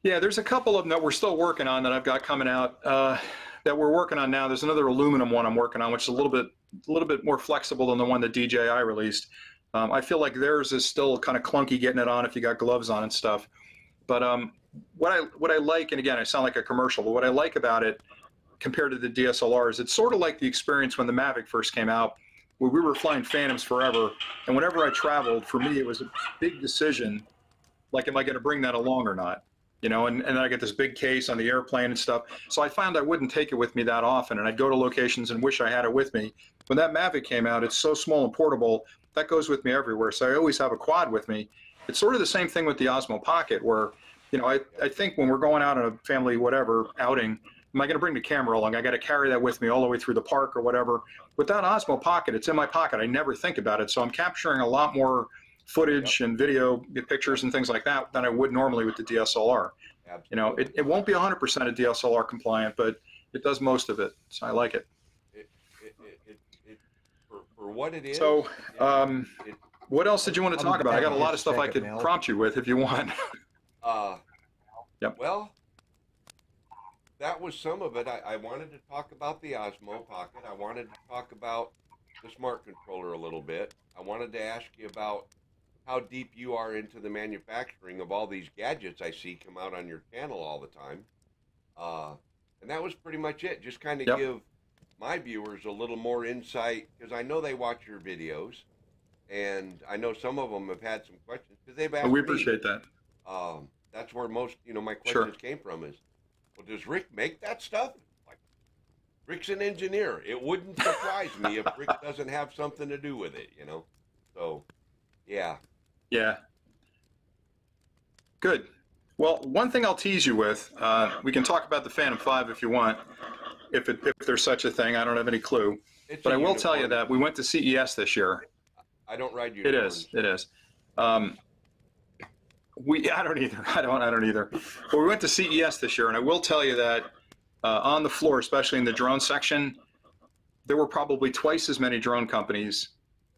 Yeah, there's a couple of them that we're still working on that I've got coming out that we're working on now. There's another aluminum one I'm working on, which is a little bit more flexible than the one that DJI released. I feel like theirs is still kind of clunky getting it on if you got gloves on and stuff. But what I like, and again, I sound like a commercial, but what I like about it compared to the DSLR is it's sort of like the experience when the Mavic first came out, where we were flying Phantoms forever, and whenever I traveled, for me, it was a big decision, like, am I going to bring that along or not? You know, and then I get this big case on the airplane and stuff. So I found I wouldn't take it with me that often, and I'd go to locations and wish I had it with me. When that Mavic came out, it's so small and portable, that goes with me everywhere. So I always have a quad with me. It's sort of the same thing with the Osmo Pocket, where, you know, I think when we're going out on a family whatever outing, am I going to bring the camera along? I got to carry that with me all the way through the park or whatever. With that Osmo Pocket, it's in my pocket. I never think about it. So I'm capturing a lot more footage and video, pictures and things like that than I would normally with the DSLR. Absolutely. You know, it won't be 100% a DSLR compliant, but it does most of it. So I like it. For what it is. So, what else did you want to talk about? I got a lot of stuff I could prompt you with if you want. Yep. Well, that was some of it. I wanted to talk about the Osmo Pocket. I wanted to talk about the smart controller a little bit. I wanted to ask you about how deep you are into the manufacturing of all these gadgets I see come out on your channel all the time. And that was pretty much it. Just kind of give my viewers a little more insight, because I know they watch your videos, and I know some of them have had some questions, because they've asked we appreciate that. That's where most, you know, my questions came from is, well, does Rick make that stuff? Like, Rick's an engineer. It wouldn't surprise me if Rick doesn't have something to do with it, you know? So, yeah. Yeah. Good. Well, one thing I'll tease you with, we can talk about the Phantom 5 if you want, if there's such a thing. I don't have any clue. But I will tell you that we went to CES this year. I don't ride unicorns. It is. I don't either. I don't either. But we went to CES this year, and I will tell you that on the floor, especially in the drone section, there were probably twice as many drone companies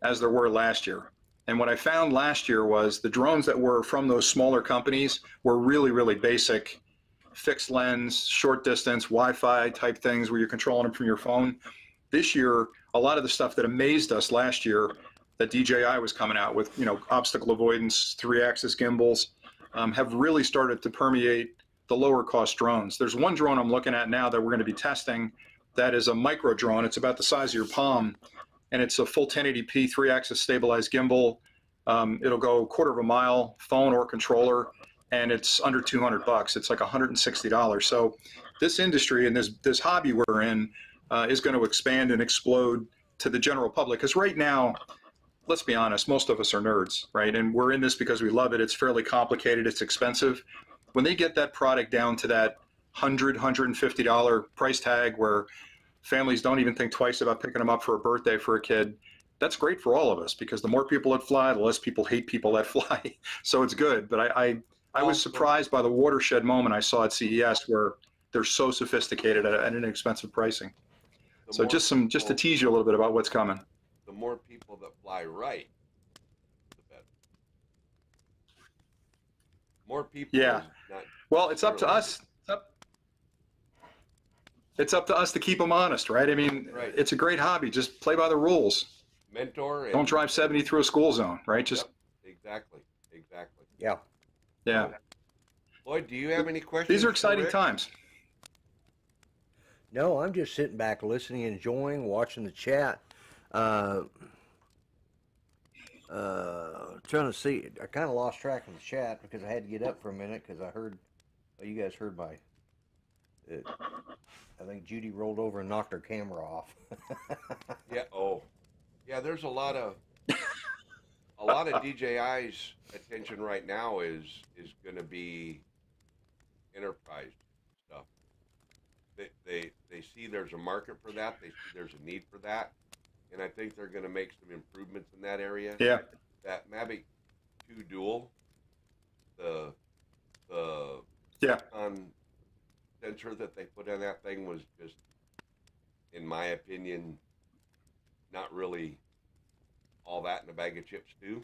as there were last year. And what I found last year was the drones that were from those smaller companies were really, really basic, fixed lens, short distance, Wi-Fi type things where you're controlling them from your phone. This year, a lot of the stuff that amazed us last year that DJI was coming out with, obstacle avoidance, 3-axis gimbals, have really started to permeate the lower cost drones. There's one drone I'm looking at now that we're going to be testing that is a micro drone. It's about the size of your palm, and it's a full 1080p 3-axis stabilized gimbal. It'll go 1/4 mile, phone or controller, and it's under $200. It's like $160. So this industry and this hobby we're in is going to expand and explode to the general public. Because right now, let's be honest, most of us are nerds, right? And we're in this because we love it. It's fairly complicated. It's expensive. When they get that product down to that $150 price tag where families don't even think twice about picking them up for a birthday for a kid, that's great for all of us, because the more people that fly, the less people hate people that fly. So it's good. But I was surprised by the watershed moment I saw at CES where they're so sophisticated at an inexpensive pricing. So just to tease you a little bit about what's coming. The more people that fly right, the better. More people. Yeah. Well, it's up to us. It's up to us to keep them honest, right? I mean, right. It's a great hobby. Just play by the rules. Mentor. And don't drive 70 through a school zone, right? Just exactly. Yeah. Yeah. Lloyd, do you have any questions? These are exciting times. No, I'm just sitting back, listening, enjoying, watching the chat. Trying to see. I kind of lost track of the chat because I had to get up for a minute because I heard. Well, you guys heard my. I think Judy rolled over and knocked her camera off. Yeah. Oh, yeah. There's a lot of DJI's attention right now is going to be enterprise stuff. They see there's a market for that. They see there's a need for that, and I think they're going to make some improvements in that area. Yeah. That Mavic 2 Dual, the sensor that they put on that thing was just, in my opinion, not really all that in a bag of chips too.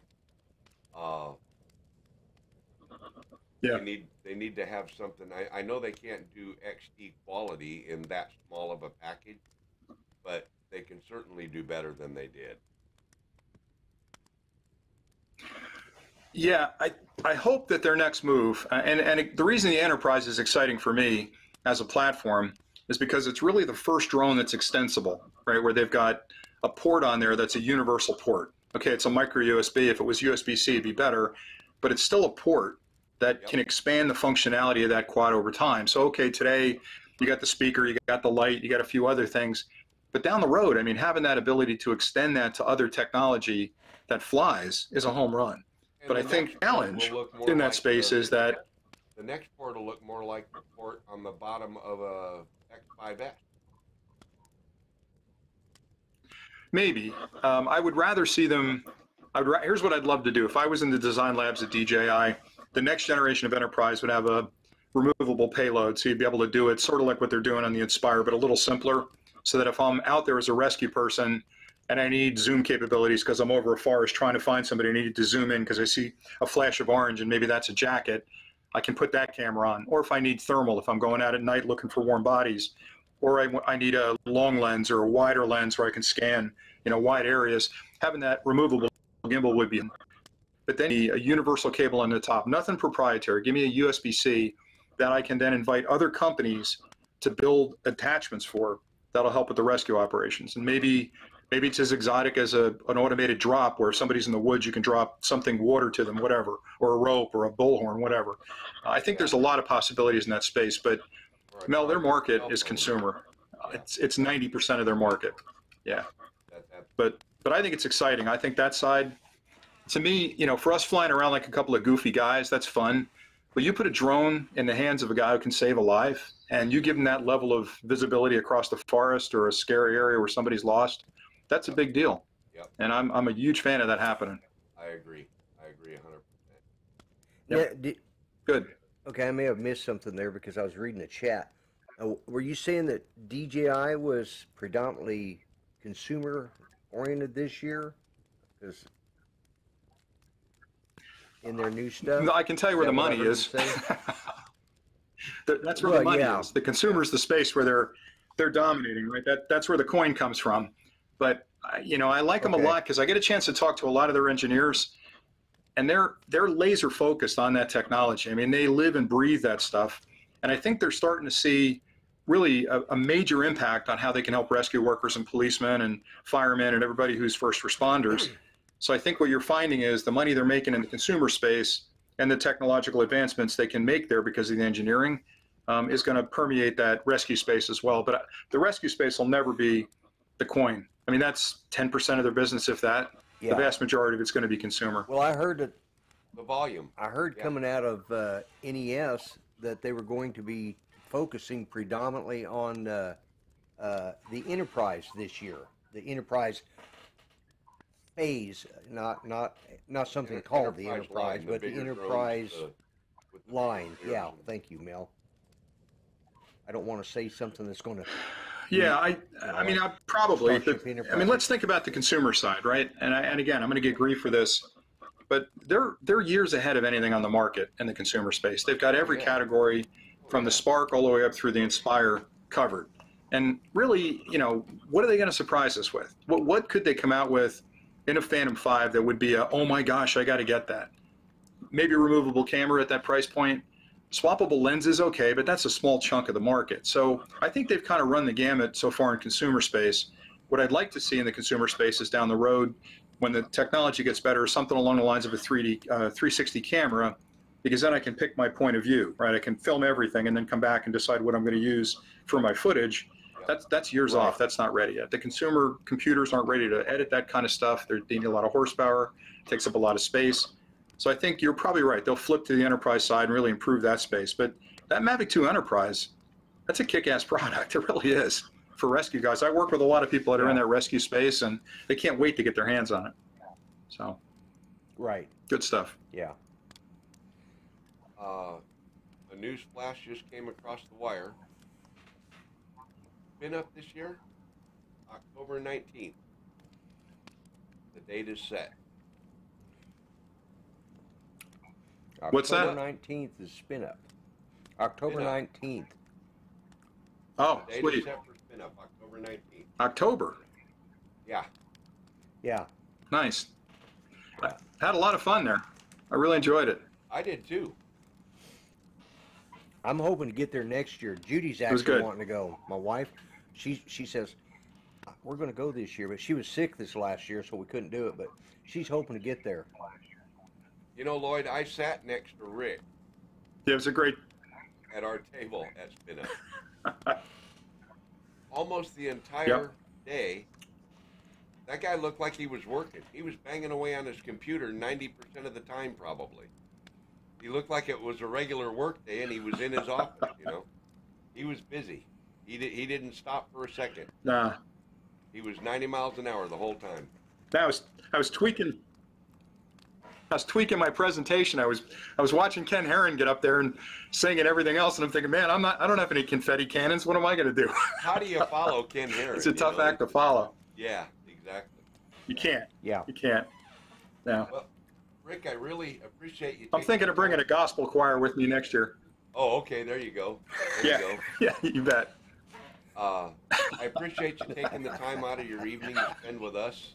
Yeah. They need to have something. I know they can't do XT quality in that small of a package, but they can certainly do better than they did. Yeah, I hope that their next move, and the reason the Enterprise is exciting for me as a platform is because it's really the first drone that's extensible, right? Where they've got a port on there that's a universal port. Okay, it's a micro USB. If it was USB-C, it'd be better, but it's still a port that can expand the functionality of that quad over time. So, okay, today you got the speaker, you got the light, you got a few other things, but down the road, I mean, having that ability to extend that to other technology that flies is a home run. And but I think the challenge in that space is that the next port will look more like the port on the bottom of a X5S. Maybe. I would rather see them. Here's what I'd love to do. If I was in the design labs at DJI, the next generation of Enterprise would have a removable payload, so you'd be able to do it sort of like what they're doing on the Inspire, but a little simpler, so that if I'm out there as a rescue person and I need zoom capabilities because I'm over a forest trying to find somebody, I need to zoom in because I see a flash of orange and maybe that's a jacket, I can put that camera on. Or if I need thermal, if I'm going out at night looking for warm bodies, or I need a long lens or a wider lens where I can scan, wide areas, having that removable gimbal would be. But then a universal cable on the top, nothing proprietary. Give me a USB-C that I can then invite other companies to build attachments for that'll help with the rescue operations. And maybe it's as exotic as an automated drop where if somebody's in the woods, you can drop something water to them, whatever, or a rope or a bullhorn, whatever. I think there's a lot of possibilities in that space, but Mel, their market is consumer. It's 90% of their market. Yeah. But I think it's exciting. I think that side, to me, for us flying around like a couple of goofy guys, that's fun. But you put a drone in the hands of a guy who can save a life, and you give him that level of visibility across the forest or a scary area where somebody's lost, that's a big deal. Yep. And I'm a huge fan of that happening. I agree 100%. Yep. Yeah, Good. Okay, I may have missed something there because I was reading the chat. Were you saying that DJI was predominantly consumer oriented this year? Because in their new stuff, I can tell you is where that the what I money heard you is. say? That's where Well, the money yeah. is. The consumer's the space where they're dominating, right? That's where the coin comes from. But I like them a Okay. lot because I get a chance to talk to a lot of their engineers, and they're laser focused on that technology. I mean, they live and breathe that stuff, and I think they're starting to see really a major impact on how they can help rescue workers and policemen and firemen and everybody who's first responders. So I think what you're finding is the money they're making in the consumer space and the technological advancements they can make there because of the engineering is going to permeate that rescue space as well. But the rescue space will never be the coin. I mean, that's 10% of their business, if that. The Yeah. vast majority of it's going to be consumer. Well, I heard that. The volume. I heard Yeah. coming out of NES that they were going to be focusing predominantly on the enterprise this year. The enterprise phase, not something called the enterprise, line, but the bigger enterprise drones, with the line. bigger Yeah, ears and- thank you, Mel. I don't want to say something that's going to. Yeah, I mean, I probably. Starship I Enterprise. mean, let's think about the consumer side, right? And again, I'm going to get grief for this, but they're years ahead of anything on the market in the consumer space. They've got every Yeah. category from the Spark all the way up through the Inspire covered. And really, what are they going to surprise us with? What could they come out with in a Phantom 5 that would be oh my gosh, I got to get that? Maybe a removable camera at that price point. Swappable lenses, okay, but that's a small chunk of the market. So I think they've kind of run the gamut so far in consumer space. What I'd like to see in the consumer space is down the road, when the technology gets better, something along the lines of a 360 camera, because then I can pick my point of view, right? I can film everything and then come back and decide what I'm going to use for my footage. That's years off. That's not ready yet. The consumer computers aren't ready to edit that kind of stuff. They need a lot of horsepower, takes up a lot of space. So I think you're probably right. They'll flip to the enterprise side and really improve that space. But that Mavic 2 Enterprise, that's a kick-ass product. It really is for rescue guys. I work with a lot of people that are in that rescue space, and they can't wait to get their hands on it. So, Right. good stuff. Yeah. A news flash just came across the wire. Been up this year, October 19th. The date is set. What's that? October 19th is spin up. October Spin up. 19th. Oh, The date is sweet. set for spin up, October 19th. October. Yeah. Yeah. Nice. I had a lot of fun there. I really enjoyed it. I did too. I'm hoping to get there next year. Judy's was actually good. wanting to go. My wife, she says we're going to go this year, but she was sick this last year, so we couldn't do it. But she's hoping to get there. You know, Lloyd, I sat next to Rick Yeah, it was a great. at our table at Spin Up. Almost the entire day, that guy looked like he was working. He was banging away on his computer 90% of the time, probably. He looked like it was a regular work day, and he was in his office, He was busy. He didn't stop for a second. Nah. He was 90 miles an hour the whole time. I was tweaking. I was tweaking my presentation. I was watching Ken Herron get up there and sing and everything else, and I'm thinking, man, I don't have any confetti cannons. What am I going to do? How do you follow Ken Herron? It's a tough act to follow. Yeah, exactly. You can't. Yeah. You can't. No. Well, Rick, I really appreciate you. I'm thinking of bringing a gospel choir with me next year. Oh, okay. There you go. There you go. Yeah, you bet. I appreciate you taking the time out of your evening to spend with us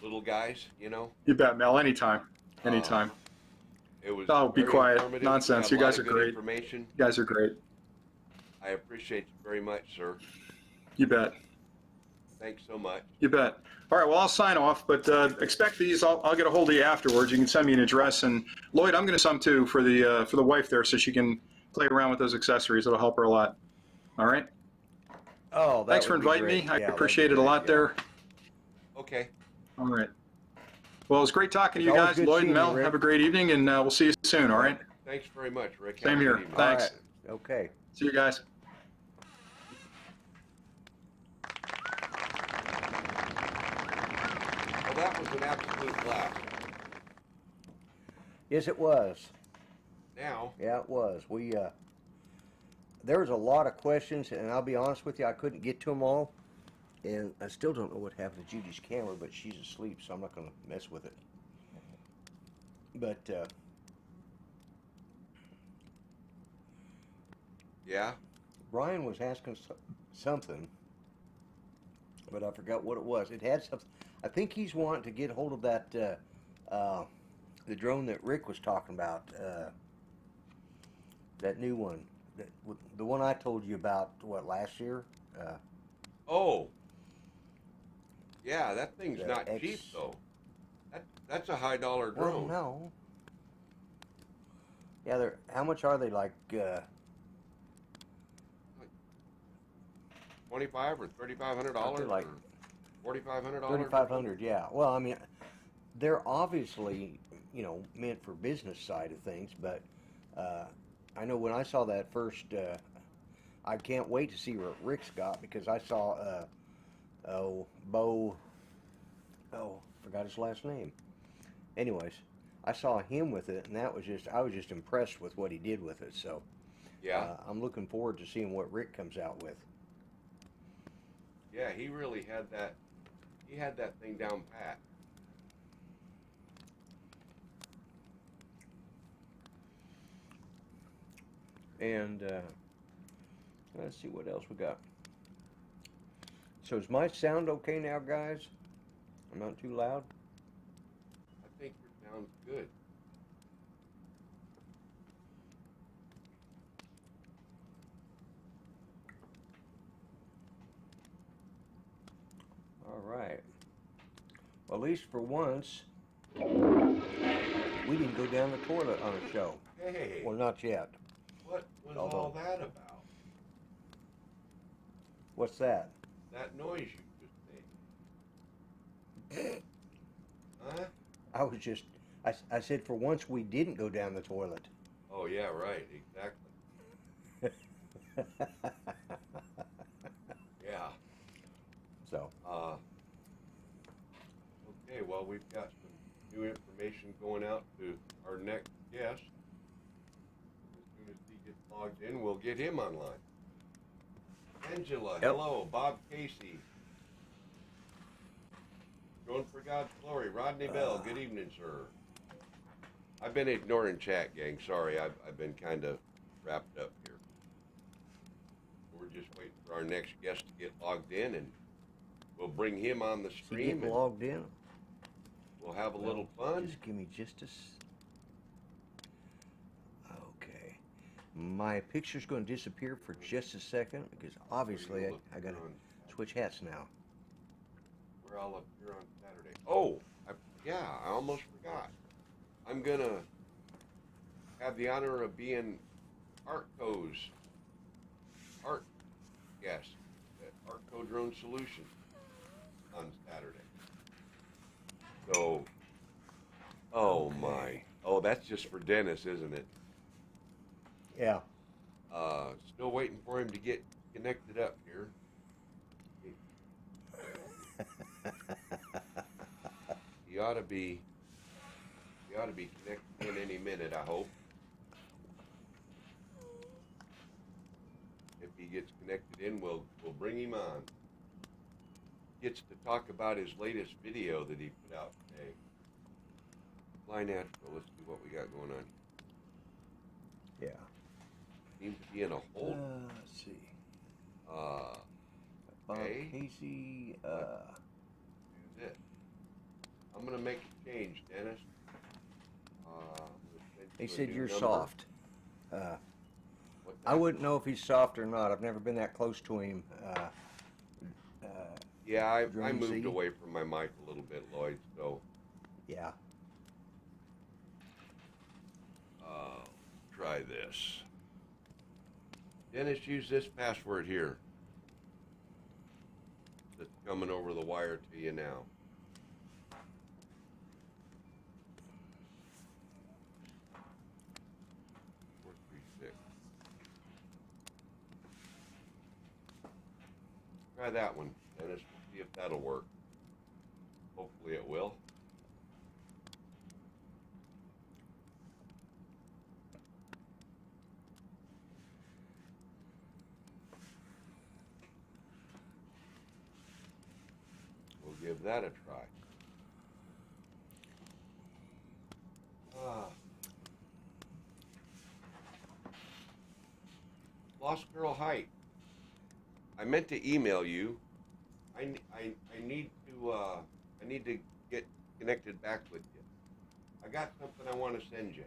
little guys, You bet, Mel. Anytime. Anytime. It was Oh, be very quiet. informative. Nonsense. We You got a guys lot are of good great. Information. You guys are great. I appreciate you very much, sir. You bet. Thanks so much. You bet. All right, well, I'll sign off, but expect these. I'll get a hold of you afterwards. You can send me an address. And Lloyd, I'm going to some too for the wife there so she can play around with those accessories. It'll help her a lot. All right? Oh, that Thanks for would be inviting great. me. I Yeah, that'd appreciate be it a great, lot yeah. there. Okay. All right. Well, it was great talking to It's you always guys. good Lloyd seeing and you, Mel, Rick. have a great evening, and we'll see you soon, all right? Thanks very much, Rick. Same Have a here. good evening. Thanks. All right. Okay. See you guys. Well, that was an absolute blast. Yes, it was. Now, Yeah, it was. We there was a lot of questions, and I'll be honest with you, I couldn't get to them all. And I still don't know what happened to Judy's camera, but she's asleep, so I'm not going to mess with it. But, Yeah. Brian was asking something, but I forgot what it was. It had something. I think he's wanting to get hold of that, the drone that Rick was talking about, that new one, the one I told you about, what, last year? Oh. Yeah, that thing's The not X- cheap though. That's a high dollar Well, drone. no. Yeah, they're, how much are they? Like, $2,500 or $3,500 like or $4,500. 3,500. Yeah. Well, I mean, they're obviously, meant for business side of things, but I know when I saw that first, I can't wait to see what Rick's got, because I saw forgot his last name. Anyways, I saw him with it, and I was just impressed with what he did with it. So Yeah. I'm looking forward to seeing what Rick comes out with. Yeah, he really had that. He had that thing down pat. And let's see what else we got. So is my sound okay now, guys? I'm not too loud? I think your sound's good. All right. Well, at least for once, we didn't go down the toilet on a show. Hey, Well, not yet. what was although- all that about? What's that? That noise you just made. Huh? I was just, I said for once we didn't go down the toilet. Oh yeah, right, exactly. Yeah. So, Okay, well, we've got some new information going out to our next guest. As soon as he gets logged in, we'll get him online. Angela, Yep. hello. Bob Casey. Going for God's glory. Rodney Bell, good evening, sir. I've been ignoring chat, gang. Sorry, I've been kind of wrapped up here. We're just waiting for our next guest to get logged in, and we'll bring him on the is he stream, getting and logged in? we'll have a little fun. Just give me just a okay. My picture's going to disappear for just a second, because obviously I got to switch hats now. We're all up here on Saturday. Oh, yeah, I almost forgot. I'm going to have the honor of being ARTCO's art guest at ARTCO Drone Solutions on Saturday. So, oh my. Oh, that's just for Dennis, isn't it? Yeah. Still waiting for him to get connected up here. He ought to be connected in any minute, I hope. If he gets connected in, we'll bring him on. Gets to talk about his latest video that he put out today. Fly natural. Let's see what we got going on. Yeah. Seems to be in a hold. Let's see. Okay. Casey. That's it. I'm gonna make a change, Dennis. He He said you're soft. I wouldn't know if he's soft or not. I've never been that close to him. Yeah, I Drone moved Z. away from my mic a little bit, Lloyd. So Yeah. try this. Dennis, use this password here. That's coming over the wire to you now. Try that one, Dennis. We'll see if that'll work. Hopefully it will. give that a try. Lost Girl Height. I meant to email you. I need to get connected back with you. I got something I want to send you.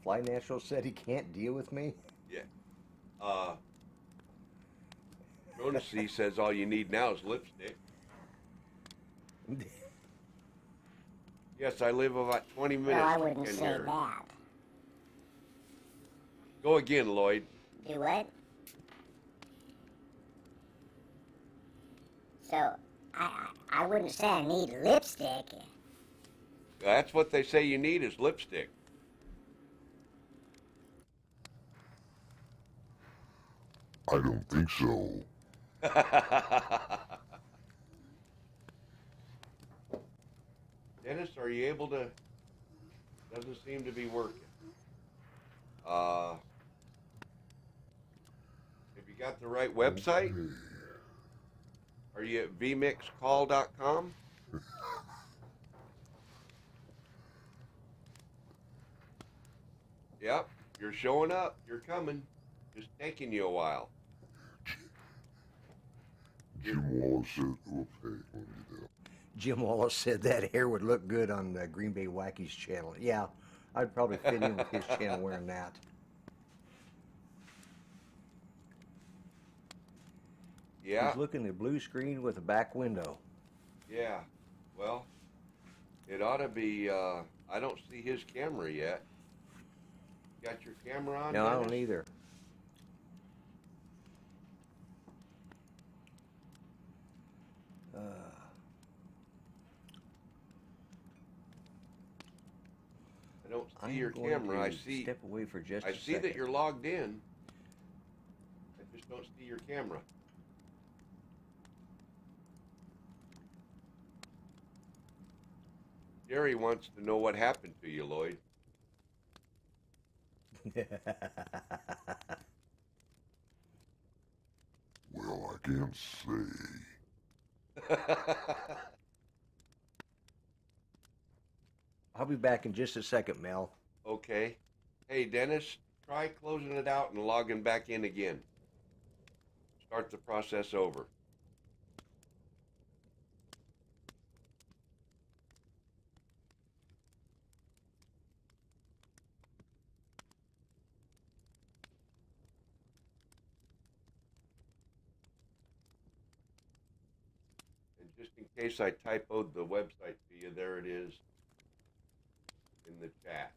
Fly National said he can't deal with me. Yeah. Ronacy says all you need now is lipstick. Yes, I live about 20 minutes No, I from wouldn't say here. that. Go again, Lloyd. Do what? So, I wouldn't say I need lipstick. That's what they say you need is lipstick. I don't think so. Dennis, are you able to? Doesn't seem to be working. Have you got the right website? Are you at vmixcall.com? Yep, you're showing up. You're coming. Just taking you a while. Jim Wallace said, okay, let me do that. Jim Wallace said that hair would look good on the Green Bay Wackies channel. Yeah, I'd probably fit in with his channel wearing that. Yeah. He's looking at a blue screen with a back window. Yeah. Well, it ought to be. I don't see his camera yet. Got your camera on? No, I Dennis? don't either. I don't see I'm your going camera. I to see. step away for just I a see second. that you're logged in. I just don't see your camera. Jerry wants to know what happened to you, Lloyd. Well, I can't say. I'll be back in just a second, Mel. Okay. Hey, Dennis, try closing it out and logging back in again. Start the process over. And just in case I typoed the website to you, there it is in the chat.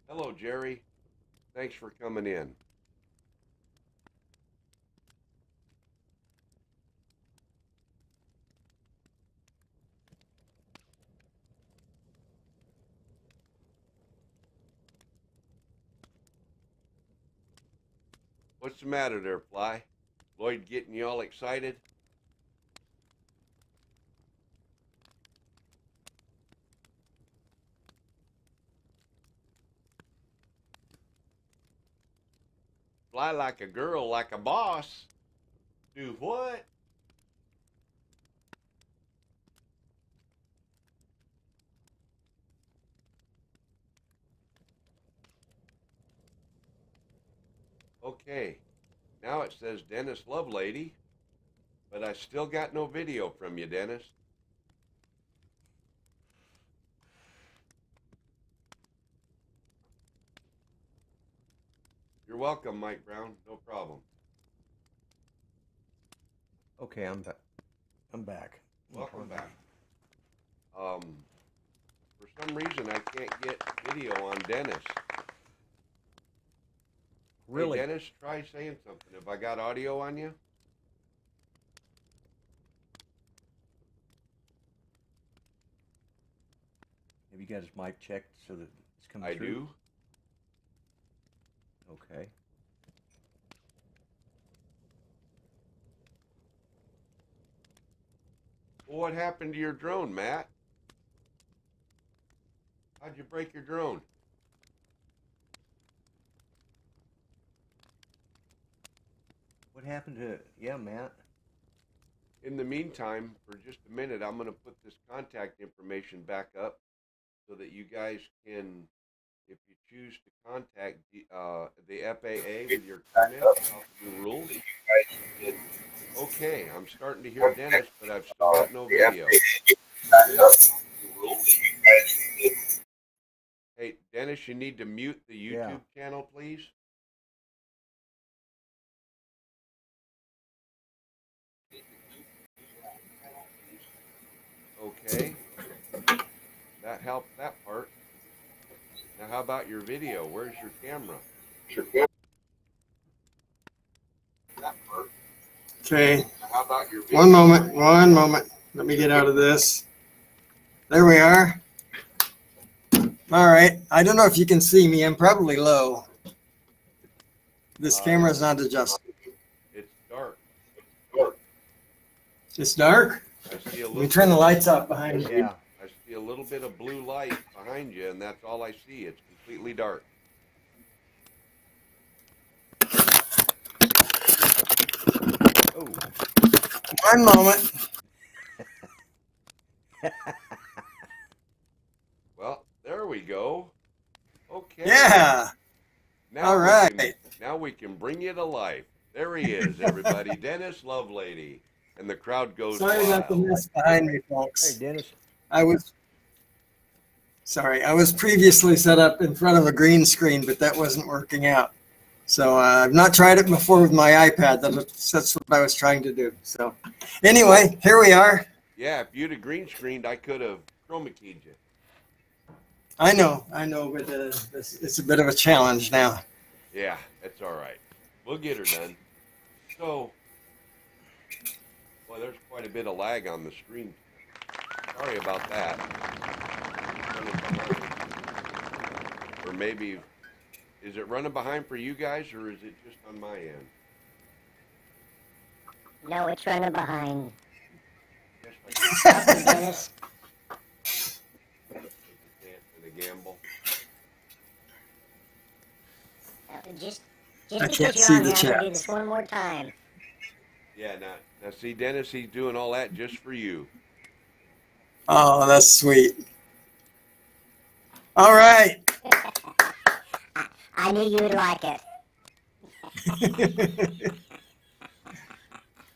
Hello, Jerry. Thanks for coming in. What's the matter there, Fly? Lloyd getting you all excited? Fly like a girl, like a boss. Do what? Okay. Now it says Dennis Lovelady, but I still got no video from you, Dennis. You're welcome, Mike Brown. No problem. Okay, I'm back. I'm back. Welcome back. For some reason, I can't get video on Dennis. Really? Hey, Dennis, try saying something. Have I got audio on you? Have you got his mic checked so that it's coming I through? do. Okay. Well, what happened to your drone, Matt? How'd you break your drone? What happened to it? Yeah, Matt. In the meantime, for just a minute, I'm going to put this contact information back up so that you guys can, if you choose to contact the FAA with your comments about the new rules. Okay, I'm starting to hear Dennis, but I've still got no video. Hey, Dennis, you need to mute the YouTube channel, please. Okay, that helped that part. Now, how about your video? Where's your camera? Okay, How about your video? one moment. Let me get out of this. There we are. All right, I don't know if you can see me. I'm probably low. This camera is not adjusted. It's dark. It's dark? I see a Let me little. turn the lights off behind you. Yeah. I see a little bit of blue light behind you, and that's all I see. It's completely dark. Oh. One moment. Well, there we go. Okay. Yeah. Now All we right. now we can bring you to life. There he is, everybody. Dennis Lovelady. And the crowd goes Sorry about the wild. mess behind me, Hey, folks. Dennis. I was previously set up in front of a green screen, but that wasn't working out. So I've not tried it before with my iPad. That's what I was trying to do. So anyway, here we are. Yeah, if you'd have green screened, I could have chroma keyed you. I know, but it's a bit of a challenge now. Yeah, that's all right. We'll get her done. So, well, there's quite a bit of lag on the screen. Sorry about that. Or maybe, is it running behind for you guys, or is it just on my end? No, it's running behind. Just like Dennis. take a chance and a gamble. Just I because can't you're see on the here, I'm gonna do chat. this one more time. Yeah, now see, Dennis, he's doing all that just for you. Oh, that's sweet. All right. I knew you would like it.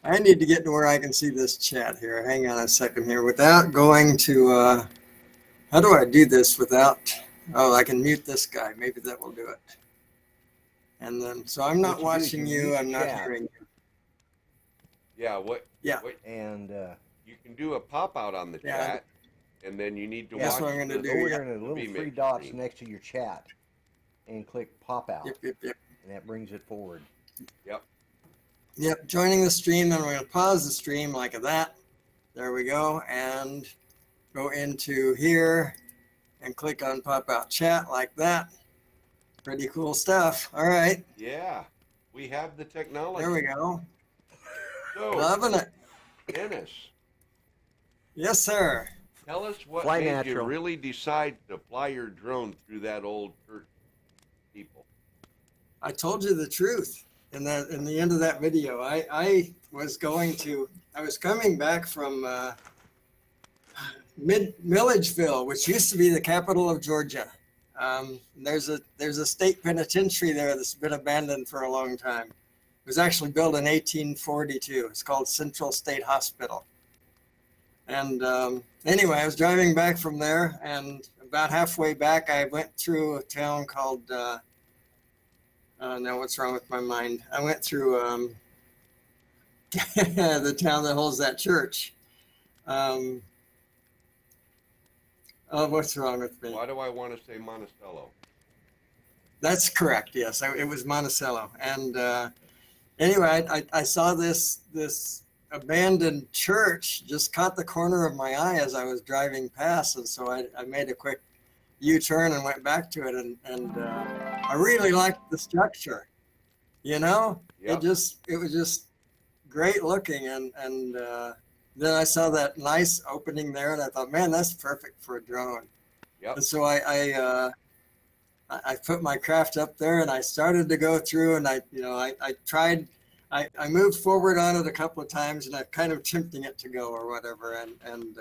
I need to get to where I can see this chat here. Hang on a second here. Without going to, how do I do this without, oh, I can mute this guy. Maybe that will do it. And then, so I'm not What you do is watching you you. mute I'm the not chat. hearing you. Yeah, Yeah. And you can do a pop out on the Yeah. chat, and then you need to That's watch what I'm gonna the- do. go over yeah. there in the little Be three mixed dots screen. next to your chat and click pop out. Yep. And that brings it forward. Yep, joining the stream, and we're going to pause the stream like that. There we go, and go into here and click on pop out chat like that. Pretty cool stuff. All right, Yeah, we have the technology. there we go. So, Loving it. Dennis, Yes, sir. tell us what Fly made you natural. really decide to fly your drone through that old church people. I told you the truth in the end of that video. I was coming back from Milledgeville, which used to be the capital of Georgia. There's a state penitentiary there that's been abandoned for a long time. It was actually built in 1842. It's called Central State Hospital. And anyway, I was driving back from there, and about halfway back, I went through a town called, now what's wrong with my mind? I went through the town that holds that church. Oh, what's wrong with me? Why do I want to say Monticello? That's correct. Yes, it was Monticello. And anyway, I saw this abandoned church, just caught the corner of my eye as I was driving past, and so I made a quick U-turn and went back to it, and I really liked the structure. You know, Yep. it was just great looking, and then I saw that nice opening there, and I thought, man, that's perfect for a drone. Yep. And so I put my craft up there, and I started to go through, and I tried. I moved forward on it a couple of times, and I kind of tempting it to go or whatever, and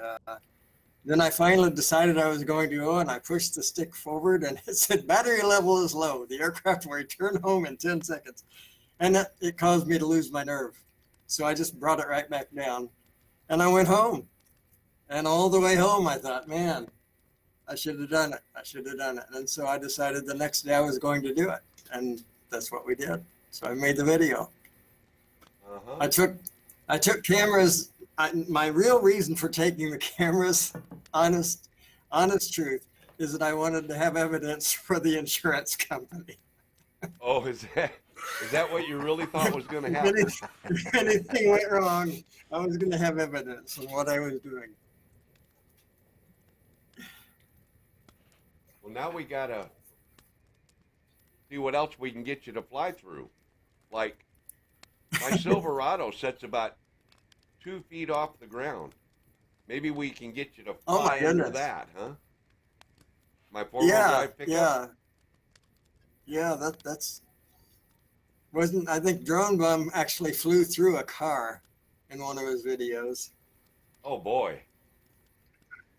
then I finally decided I was going to go, and I pushed the stick forward, and it said battery level is low. The aircraft will return home in 10 seconds, and it caused me to lose my nerve. So I just brought it right back down, and I went home. And all the way home, I thought, man, I should have done it. I should have done it. And so I decided the next day I was going to do it, and that's what we did. So I made the video. Uh-huh. I took cameras. My real reason for taking the cameras, honest truth, is that I wanted to have evidence for the insurance company. Oh, is that what you really thought was going to happen? If anything went wrong, I was going to have evidence of what I was doing. Well, now we got to see what else we can get you to fly through. Like, my Silverado sets about 2 feet off the ground. Maybe we can get you to Oh, my fly under goodness. that, huh? My four-wheel Yeah, drive pickup? yeah. That's wasn't. I think Drone Bum actually flew through a car in one of his videos. Oh, boy.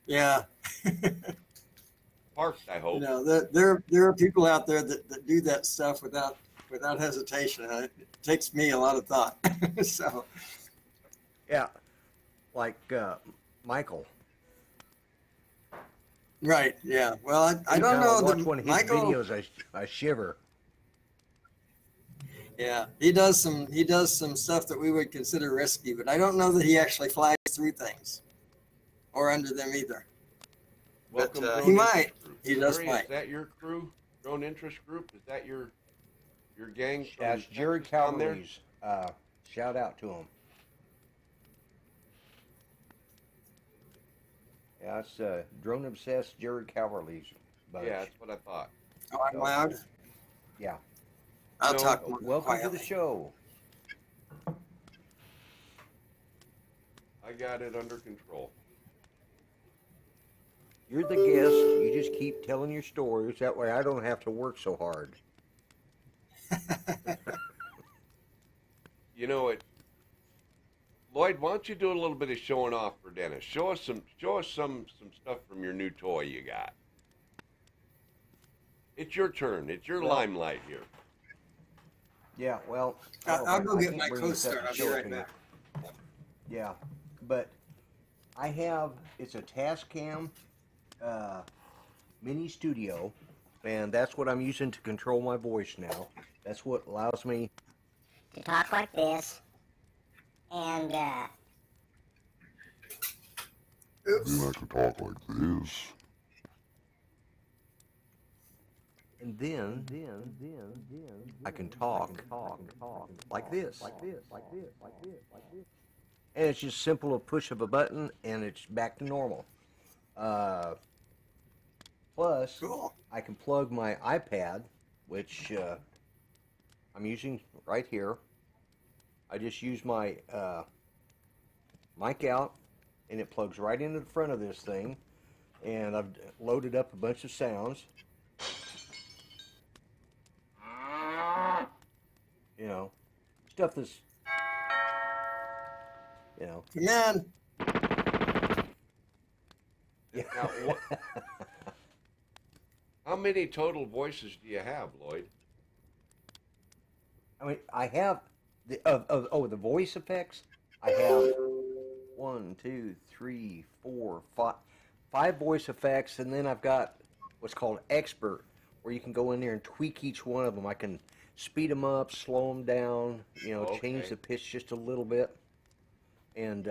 Yeah. Parked, I hope. You know, there are people out there that do that stuff without hesitation. And it takes me a lot of thought. So Yeah, like Michael. right, yeah. Well, I Every don't time know I watch that one of his Michael. videos, I shiver. Yeah, he does some stuff that we would consider risky, but I don't know that he actually flies through things or under them either. Welcome, But Drone he Interest might. Group. He does Jerry, might. Is that your crew? Drone Interest Group? Is that your gang from That's Jerry Texas down there? Calverley's. Shout out to him. Yeah, it's drone obsessed Jerry Calverley's bunch. Yeah, that's what I thought. Oh, I'm loud. Yeah. I'll No, talk more Welcome to quietly. the show. I got it under control. You're the guest. You just keep telling your stories. That way I don't have to work so hard. You know it. Lloyd, why don't you do a little bit of showing off for Dennis? Show us some stuff from your new toy you got. It's your turn. It's your limelight here. Yeah, well, I'll go I get can't my bring this up co-star. and I'll be show it right to you. back. Yeah, but it's a Tascam mini studio, and that's what I'm using to control my voice now. That's what allows me To talk like this. And, Then I could talk like this. and then I can talk like this. And it's just simple a push of a button and it's back to normal. Plus, Cool. I can plug my iPad, which I'm using right here. I just use my mic out and it plugs right into the front of this thing. And I've loaded up a bunch of sounds. You know, stuff that's, you know. Come in. Now, how many total voices do you have, Lloyd? I mean, I have the voice effects. I have 1, 2, 3, 4, 5 voice effects, and then I've got what's called expert, where you can go in there and tweak each one of them. I can speed them up, slow them down, you know, change Okay. the pitch just a little bit, and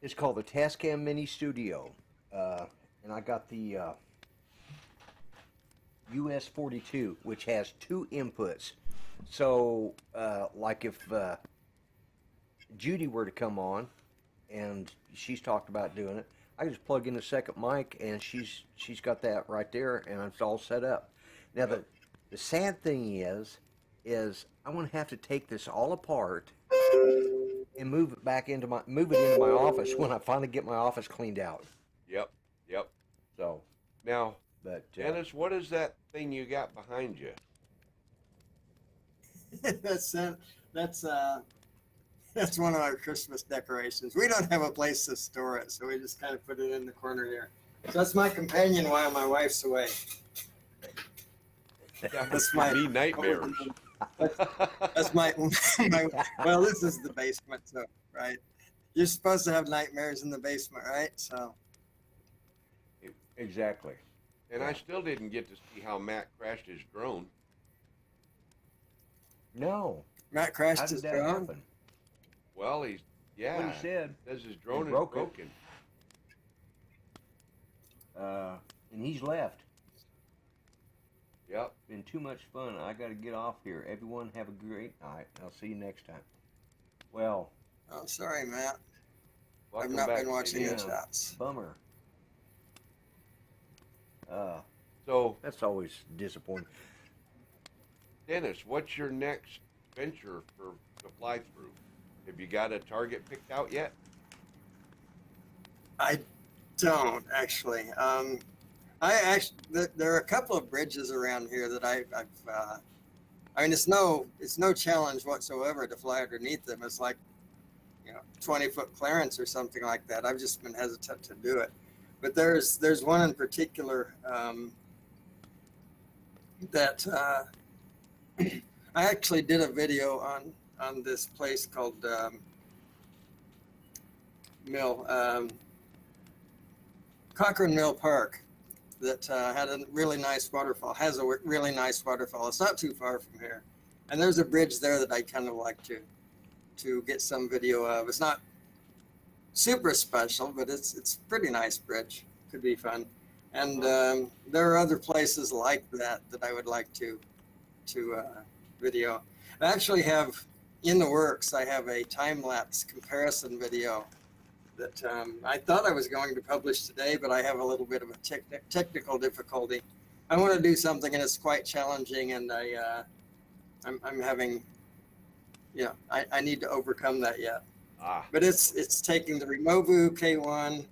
it's called the Tascam Mini Studio, and I got the US 42, which has 2 inputs. So, like if Judy were to come on, and she's talked about doing it, I just plug in a second mic, and she's got that right there, and it's all set up. Now the sad thing is I'm gonna have to take this all apart and move it into my office when I finally get my office cleaned out. Yep. Yep. So, Now, but Dennis, what is that thing you got behind you? That's one of our Christmas decorations. We don't have a place to store it, so we just kind of put it in the corner here. So that's my companion while my wife's away. That's me nightmares. That's my well, this is the basement, so right. You're supposed to have nightmares in the basement, right? So exactly. And I still didn't get to see how Matt crashed his drone. No. Matt crashed his drone. Happen? Well, What he said. Says his drone is broken. And he's left. Yep. Been too much fun. I got to get off here. Everyone have a great night. I'll see you next time. Well. I'm sorry, Matt. Welcome I've not back, been watching Steve. the chats. Bummer. So that's always disappointing. Dennis, what's your next venture to fly through? Have you got a target picked out yet? I don't actually. There are a couple of bridges around here that I mean, it's no challenge whatsoever to fly underneath them. It's like, 20-foot clearance or something like that. I've just been hesitant to do it. But there's one in particular that I actually did a video on this place called Cochrane Mill Park that had a really nice waterfall, has a really nice waterfall. It's not too far from here. And there's a bridge there that I kind of like to get some video of. It's not super special, but it's a pretty nice bridge. Could be fun. And there are other places like that I would like to video. I actually have in the works, I have a time-lapse comparison video that I thought I was going to publish today, but I have a little bit of a technical difficulty. I want to do something and it's quite challenging, and I'm having, I need to overcome that yet. But it's taking the Rimovu K1,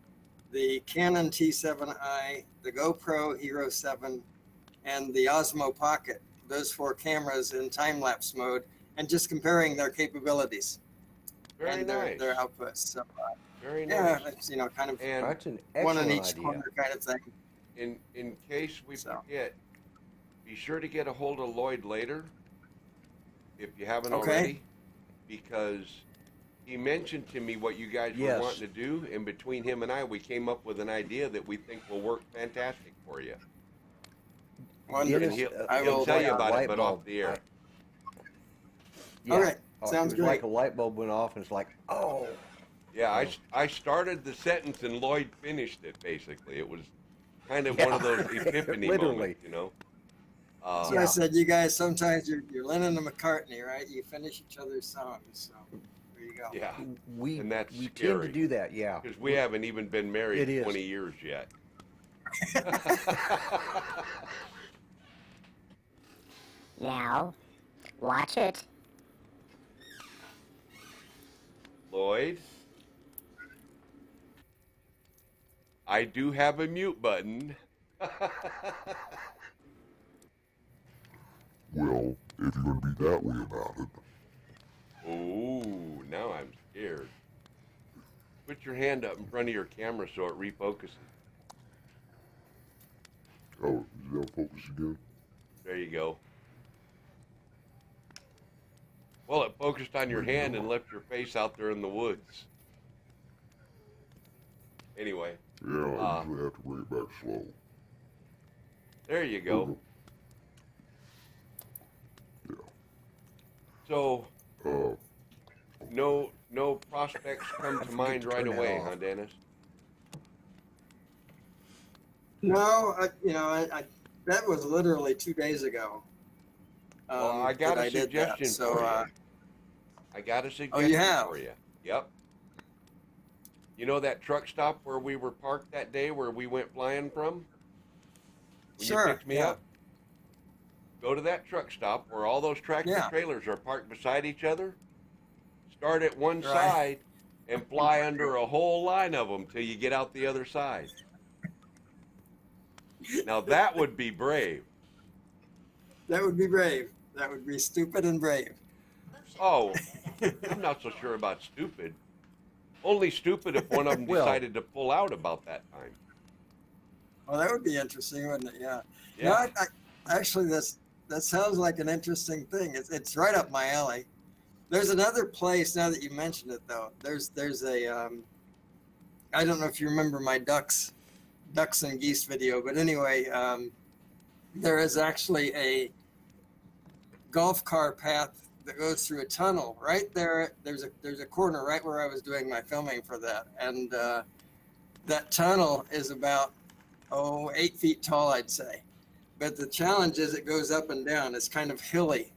the Canon T7i, the GoPro Hero 7, and the Osmo Pocket, those 4 cameras in time-lapse mode, and just comparing their capabilities and their outputs. So, very yeah, nice. it's, kind of And that's an one in excellent each idea. corner kind of thing. in case we forget, be sure to get a hold of Lloyd later if you haven't already, because he mentioned to me what you guys were wanting to do, and between him and I, we came up with an idea that we think will work fantastic for you. Wonderful. He'll tell you about it, but off the air. Yeah. All right, sounds great. Like a light bulb went off, and it's like, oh. Yeah, I started the sentence and Lloyd finished it. Basically, it was kind of one of those epiphany moments, So I said, you guys, sometimes you're Lennon and McCartney, right? You finish each other's songs. So there you go. Yeah, we tend to do that, yeah. Because we haven't even been married 20 years yet. Now, watch it. Lloyd, I do have a mute button. Well, if you're going to be that way about it. Oh, now I'm scared. Put your hand up in front of your camera so it refocuses. Oh, is that focus again? There you go. Well, it focused on your hand and left your face out there in the woods. Anyway. Yeah, I usually have to bring it back slow. There you go. Yeah. So, no prospects come to mind right away, huh, Dennis? No, that was literally 2 days ago. Well, I got a suggestion for you. I got a suggestion for you. Yep. You know that truck stop where we were parked that day where we went flying from? When you picked me up? Go to that truck stop where all those tractor trailers are parked beside each other. start at one Right. side and fly under a whole line of them till you get out the other side. Now that would be brave. That would be brave. That would be stupid and brave. Oh, I'm not so sure about stupid. Only stupid if one of them Well- decided to pull out about that time. Well, that would be interesting, wouldn't it? Yeah. Yeah. No, actually, that sounds like an interesting thing. It's right up my alley. There's another place, now that you mentioned it, though. There's a, I don't know if you remember my ducks and geese video, but anyway, there is actually a golf car path that goes through a tunnel right there. There's a corner right where I was doing my filming for that, and that tunnel is about 8 feet tall, I'd say. But the challenge is it goes up and down. It's kind of hilly.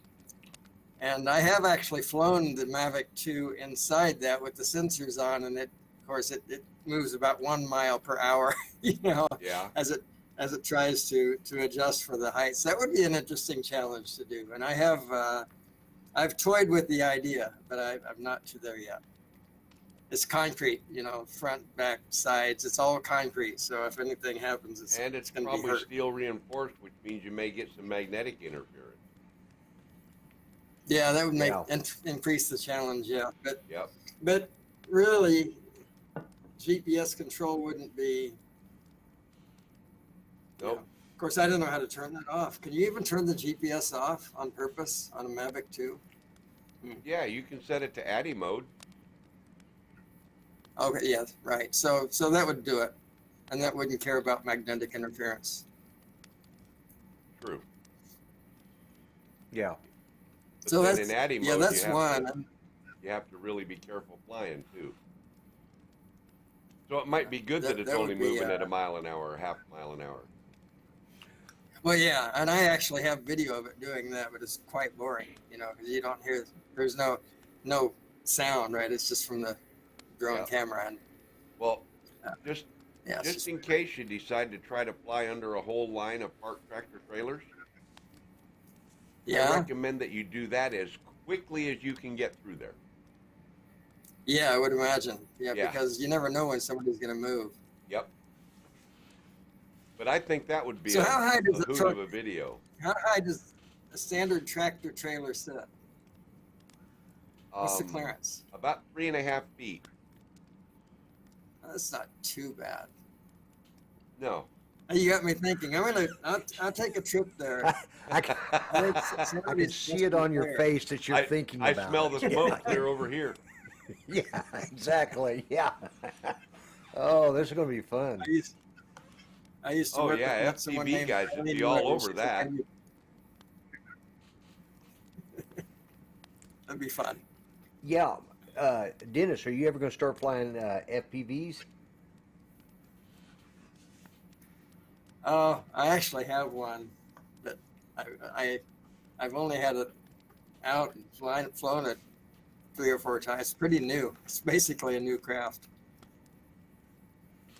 And I have actually flown the Mavic 2 inside that with the sensors on, and of course it moves about 1 mile per hour, Yeah. as it tries to adjust for the heights. That would be an interesting challenge to do. And I've toyed with the idea, but I'm not to there yet. It's concrete, front, back, sides. It's all concrete. So if anything happens, it's And it's going to be probably hurt. steel reinforced, which means you may get some magnetic interference. Yeah, that would make Yeah. increase the challenge. Yeah, Yep. but really, GPS control wouldn't be. Nope. Of course, I don't know how to turn that off. Can you even turn the GPS off on purpose on a Mavic 2? Yeah, you can set it to ADDI mode. Okay, yeah, right. So that would do it, and that wouldn't care about magnetic interference. True. Yeah. But So then that's in ADDI mode, yeah, that's you have one. To, you have to really be careful flying too. So it might be good that, That- it's that only would be, moving at a mile an hour or half a mile an hour. Well, yeah, and I actually have video of it doing that, but it's quite boring, because you don't hear. There's no sound, right? It's just from the drone Yeah. camera, and Well, just yeah, it's just in case you decide to try to fly under a whole line of parked tractor trailers, I yeah, recommend that you do that as quickly as you can get through there. yeah, I would imagine, yeah, Yeah. because you never know when somebody's going to move. Yep. But I think that would be So a how high does the hoot truck? of a video. How high does a standard tractor trailer sit? What's the clearance? About 3.5 feet. That's not too bad. No. You got me thinking. I'll take a trip there. I can, I can see it on your face that you're thinking I about smell it. the smoke clear over here. Yeah, exactly. Yeah. Oh, this is going to be fun. I used to Oh, work yeah, with someone FPV named guys would Eileen be all Rogers. over that. That'd be fun. Yeah. Dennis, are you ever going to start flying FPVs? I actually have one, but I've only had it out and flown it 3 or 4 times. It's pretty new. It's basically a new craft.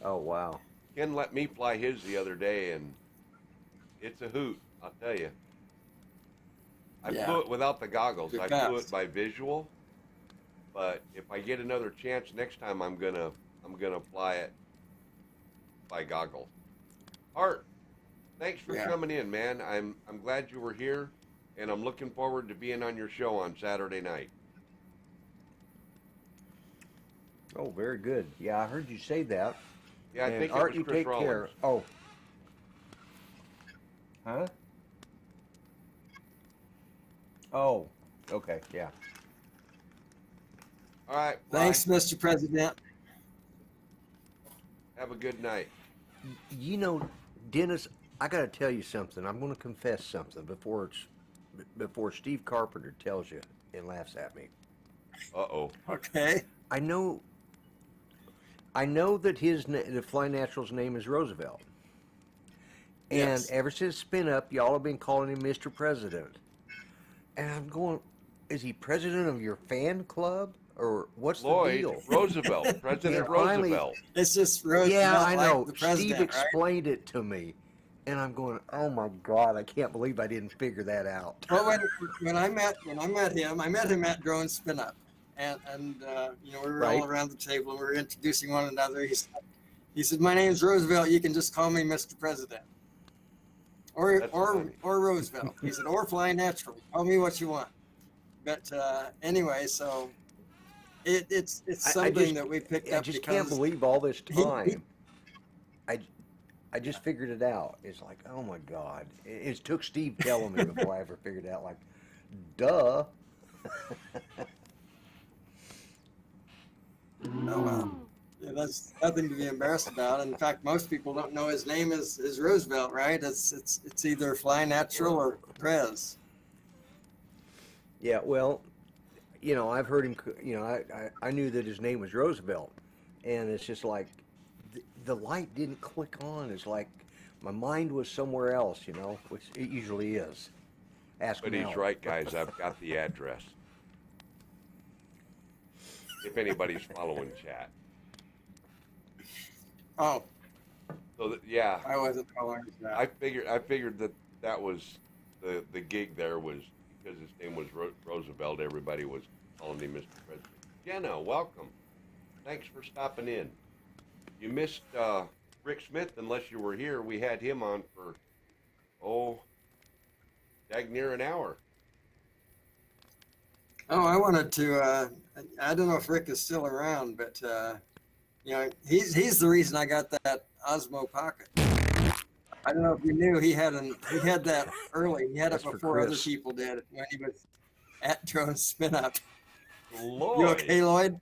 Oh, wow. Ken let me fly his the other day, and it's a hoot, I'll tell you. I Yeah. flew it without the goggles. Good I flew fast. it by visual, but if I get another chance next time, I'm gonna fly it by goggles. Art, thanks for Yeah. coming in, man. I'm glad you were here, and I'm looking forward to being on your show on Saturday night. Oh, very good. Yeah, I heard you say that. Yeah, I And think Art, it you was Chris take Rollins. care. Oh. Huh? Oh, okay, yeah. All right, Thanks, bye. Mr. President. Have a good night. You know, Dennis, I got to tell you something. I'm going to confess something before Steve Carpenter tells you and laughs at me. Uh-oh. Okay. I know that the Fly Natural's name is Roosevelt. And Yes. ever since Spin Up, y'all have been calling him Mr. President. And I'm going, is he president of your fan club? Or what's the Lloyd deal? Roosevelt, President Yeah, finally- Roosevelt. It's just Roosevelt. Yeah, I know. Like the president, Steve right? explained it to me. And I'm going, oh my God, I can't believe I didn't figure that out. Well, when I met him, I met him at Drone Spin Up, and you know, we were Right. all around the table and we were introducing one another. He said, "My name's Roosevelt. You can just call me Mr. President, or That's or funny. or Roosevelt." He said, "Or fly natural. Call me what you want." But anyway, so it's I something just, that we picked I up just can't because believe all this he time. I just figured it out. It's like, oh my God. It took Steve telling me before I ever figured it out. Like, duh. oh well. Yeah, that's nothing to be embarrassed about. In fact, most people don't know his name is Roosevelt, right? It's either Fly Natural or Prez. Yeah, well, you know, I've heard him, you know, I knew that his name was Roosevelt. And it's just like, the light didn't click on. It's like my mind was somewhere else, you know, which it usually is. Ask But Mel. he's right, guys. I've got the address. If anybody's following chat. Oh, So yeah, I wasn't following that. I figured that was the gig there was because his name was Roosevelt. Everybody was calling him Mr. President. Jenna, welcome. Thanks for stopping in. You missed Rick Smith unless you were here. We had him on for dag near an hour. Oh, I wanted to. I don't know if Rick is still around, but you know, he's the reason I got that Osmo Pocket. I don't know if you knew he had that early. He had That's it for before other Chris. people did when he was at Drone Spin Up. Lloyd, You okay, Lloyd?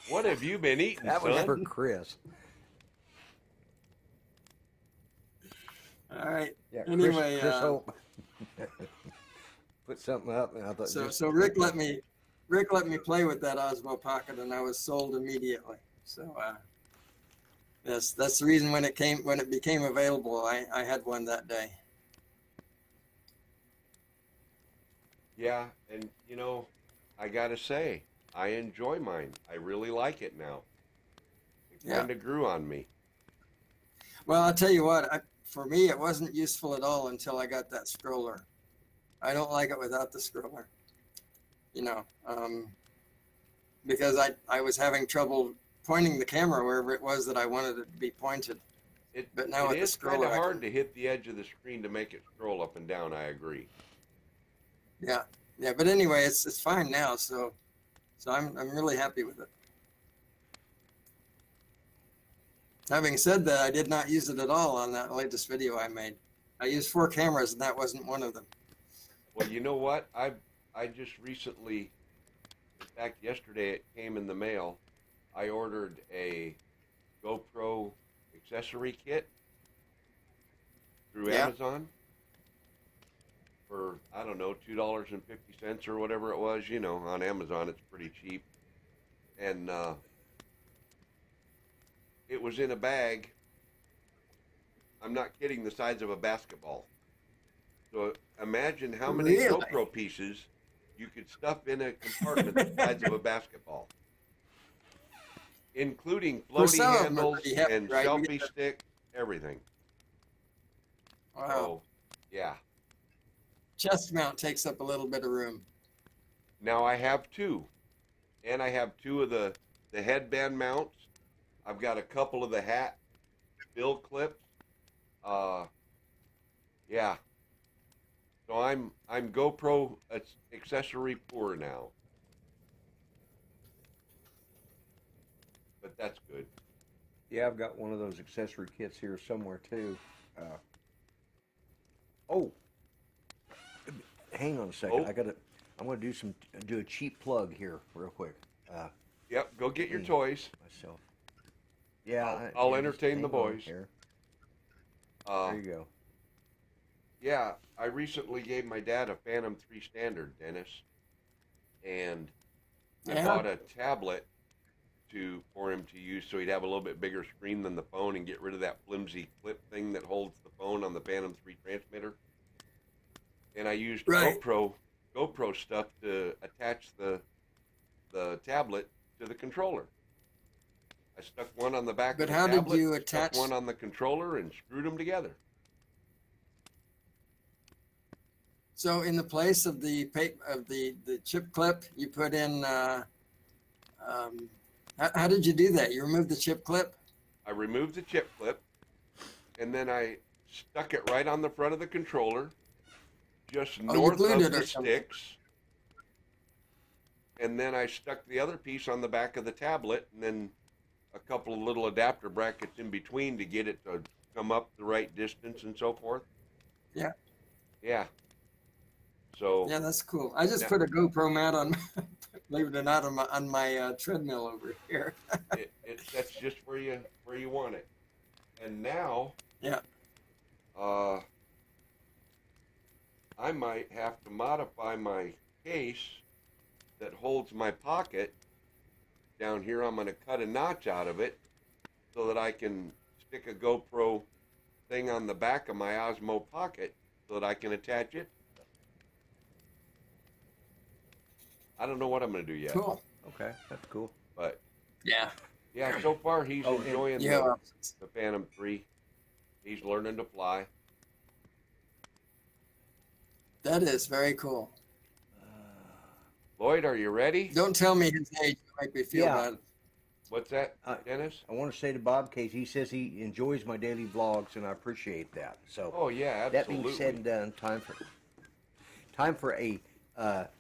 what have you been eating, That was for son? Chris. All right. Yeah, Anyway, Chris Hope put something up, and I thought. so Rick let me play with that Osmo Pocket, and I was sold immediately. So that's the reason when it became available, I had one that day. Yeah, and you know, I gotta say, I enjoy mine. I really like it now. It Yeah. kind of grew on me. Well, I'll tell you what, for me, it wasn't useful at all until I got that scroller. I don't like it without the scroller, you know, because I was having trouble pointing the camera wherever it was that I wanted it to be pointed. But now It with the is kind scroller, of I hard can- to hit the edge of the screen to make it scroll up and down. I agree. Yeah. But anyway, it's fine now. So I'm really happy with it. Having said that, I did not use it at all on that latest video I made. I used 4 cameras, and that wasn't one of them. Well, you know what? I just recently, in fact, yesterday it came in the mail. I ordered a GoPro accessory kit through Yeah. Amazon for, I don't know, $2.50 or whatever it was. You know, on Amazon it's pretty cheap. And it was in a bag. I'm not kidding, the size of a basketball. So imagine how many Really? GoPro pieces you could stuff in a compartment the size of a basketball, including Well, floating some of them are handles pretty heavy, and right? You selfie get the- stick, everything. Wow. So, yeah. Chest mount takes up a little bit of room. Now I have 2, and I have 2 of the headband mounts. I've got a couple of the hat bill clips. Yeah. So I'm GoPro accessory poor now. But that's good. Yeah, I've got one of those accessory kits here somewhere too. Oh, hang on a second. Oh. I'm gonna do a cheap plug here real quick. Yep, go get your toys. Myself. Yeah, I'll just entertain the hang on boys. here. Uh, There you go. Yeah, I recently gave my dad a Phantom 3 Standard, Dennis, and I Yeah. bought a tablet for him to use so he'd have a little bit bigger screen than the phone and get rid of that flimsy clip thing that holds the phone on the Phantom 3 transmitter. And I used Right. GoPro stuff to attach the tablet to the controller. I stuck one on the back But of the how did tablet, you stuck attach- one on the controller, and screwed them together. So in the place of the the chip clip, you put in. How did you do that? You removed the chip clip? I removed the chip clip, and then I stuck it right on the front of the controller, just Oh, you north glued of it the or something. sticks. And then I stuck the other piece on the back of the tablet, and then a couple of little adapter brackets in between to get it to come up the right distance and so forth. Yeah. Yeah. So Yeah, that's cool. I just Yeah. put a GoPro mat on, believe it or not, on my treadmill over here. that's just where you want it. And now, Yeah. I might have to modify my case that holds my pocket down here. I'm going to cut a notch out of it so that I can stick a GoPro thing on the back of my Osmo Pocket so that I can attach it. I don't know what I'm going to do yet. Cool. Okay, that's cool. But Yeah. yeah, so far he's Oh, and- enjoying Yeah. the Phantom 3. He's learning to fly. That is very cool. Lloyd, are you ready? Don't tell me his age. You make me feel Yeah. bad. What's that, Dennis? I want to say to Bob Case, he says he enjoys my daily vlogs, and I appreciate that. So Oh yeah, that absolutely. being said and done, time for a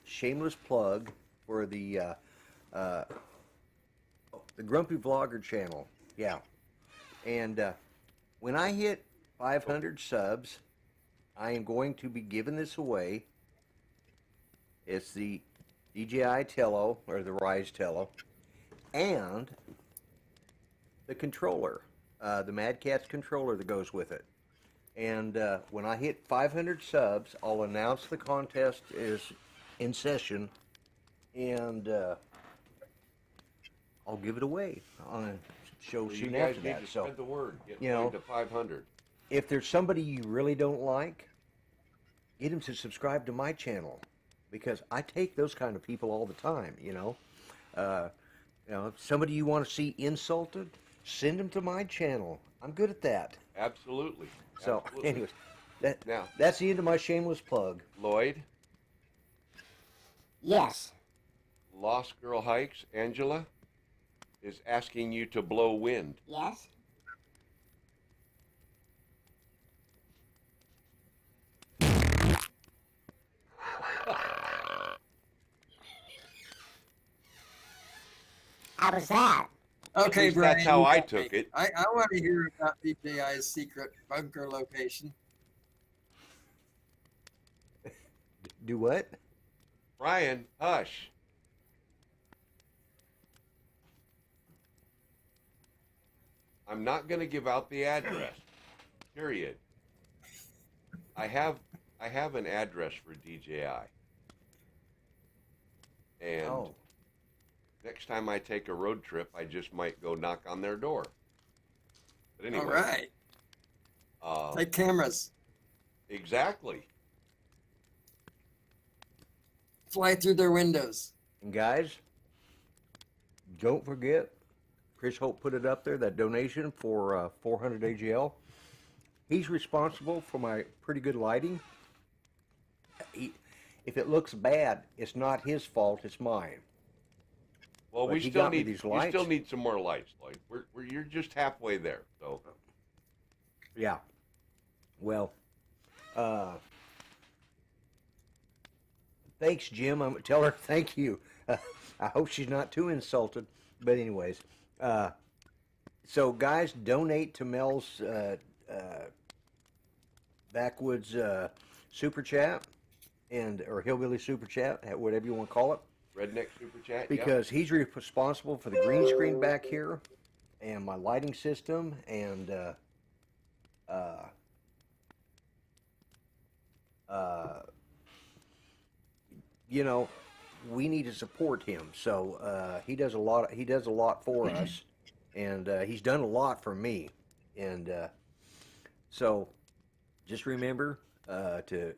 shameless plug for the Grumpy Vlogger channel. Yeah, and when I hit 500 subs, I am going to be giving this away. It's the DJI Tello, or the Rise Tello, and the controller, the Mad Catz controller that goes with it. And when I hit 500 subs, I'll announce the contest is in session, and I'll give it away on a show So you soon guys after need that. to So spread the word. Get you know, Lloyd to 500. if there's somebody you really don't like, get them to subscribe to my channel, because I take those kind of people all the time. If somebody you want to see insulted, send them to my channel. I'm good at that. Absolutely. So, Absolutely. anyways, Now, that's the end of my shameless plug. Lloyd, Yes. Lost Girl Hikes, Angela, is asking you to blow wind. Yes. How was that? Okay, least Brian. that's how you I got took me. it. I want to hear about DJI's secret bunker location. Do what? Brian, hush. I'm not going to give out the address. Period. I have an address for DJI. And Oh, next time I take a road trip, I just might go knock on their door. But anyway. All right. Take cameras. Exactly. Fly through their windows. and guys, don't forget, Chris Hope put it up there, that donation for 400 AGL. He's responsible for my pretty good lighting. If it looks bad, it's not his fault, it's mine. Well, But we he still got me need these we lights. still need some more lights, Lloyd. You're just halfway there. So Yeah. Well, thanks, Jim. I'm tell her thank you. I hope she's not too insulted. But anyways, so guys, donate to Mel's Backwoods Super Chat or Hillbilly Super Chat, whatever you want to call it, redneck super chat. Yep. because he's responsible for the green screen back here and my lighting system and we need to support him. So he does a lot. He does a lot for us, and he's done a lot for me. And so just remember to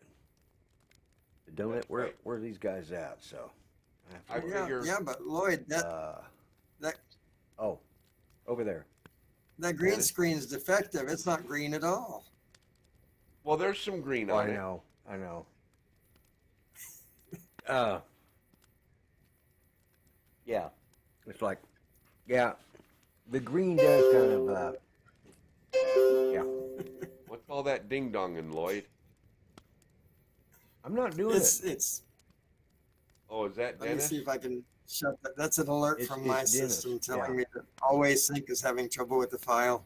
donate. That's right. Where are these guys at? So I figure- Yeah, but Lloyd, that over there. that green screen's defective. It's not green at all. Well, there's some green Oh, on I it. know. Yeah, it's like, yeah, the green does kind of, yeah. What's all that ding donging, Lloyd? I'm not doing it. It's. Oh, is that Let me Dennis? see if I can shut that. That's an alert It's from my Dennis, system telling yeah. me that Always Sync is having trouble with the file.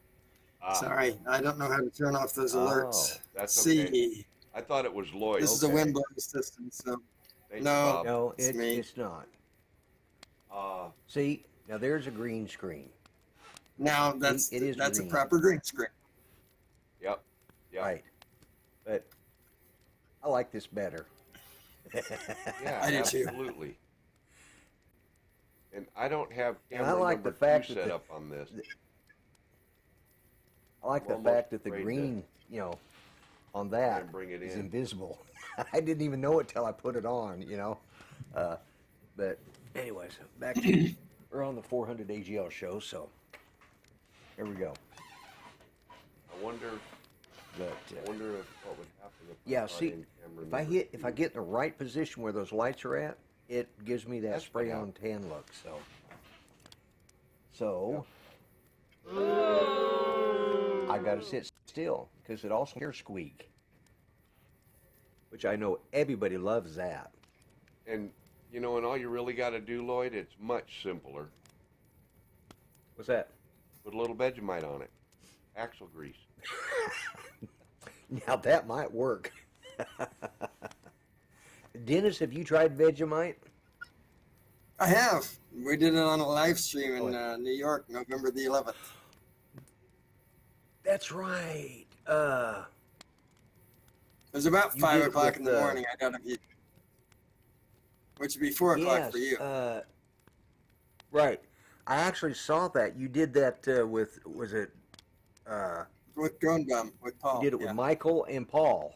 Ah, Sorry, I don't know how to turn off those alerts. Oh, that's See, okay. I thought it was Lloyd. this is a Okay. Windows system, so Thank you, no. Bob. no, It's me. it's not. Uh, See, now there's a green screen. now that's it is that's green. a proper green screen. yep. Yep. Right. But I like this better. Yeah, I do too. absolutely. And I don't have And I camera like number the fact two that set the- up on this. I like I'm the almost fact that the afraid to green, on try that and bring it is in. invisible. I didn't even know it till I put it on, But anyways, back to we're on the 400 AGL show, so here we go. I wonder But if what would happen if yeah, I brought see, in camera if I number hit if I two. get in the right position where those lights are at, it gives me that That's spray what on tan look. So I got to sit still because it also hears squeak, which I know everybody loves that. And and all you really got to do, Lloyd, it's much simpler. What's that? Put a little Vegemite on it, axle grease. Now that might work. Dennis, have you tried Vegemite? I have. We did it on a live stream in Oh. New York, November the 11th. That's right. It was about You 5 did it o'clock with, in the morning. I got to which would be 4 o'clock for you. Right. I actually saw that. You did that with, was it, With Drone Bum, with Paul. you did it yeah. with Michael and Paul.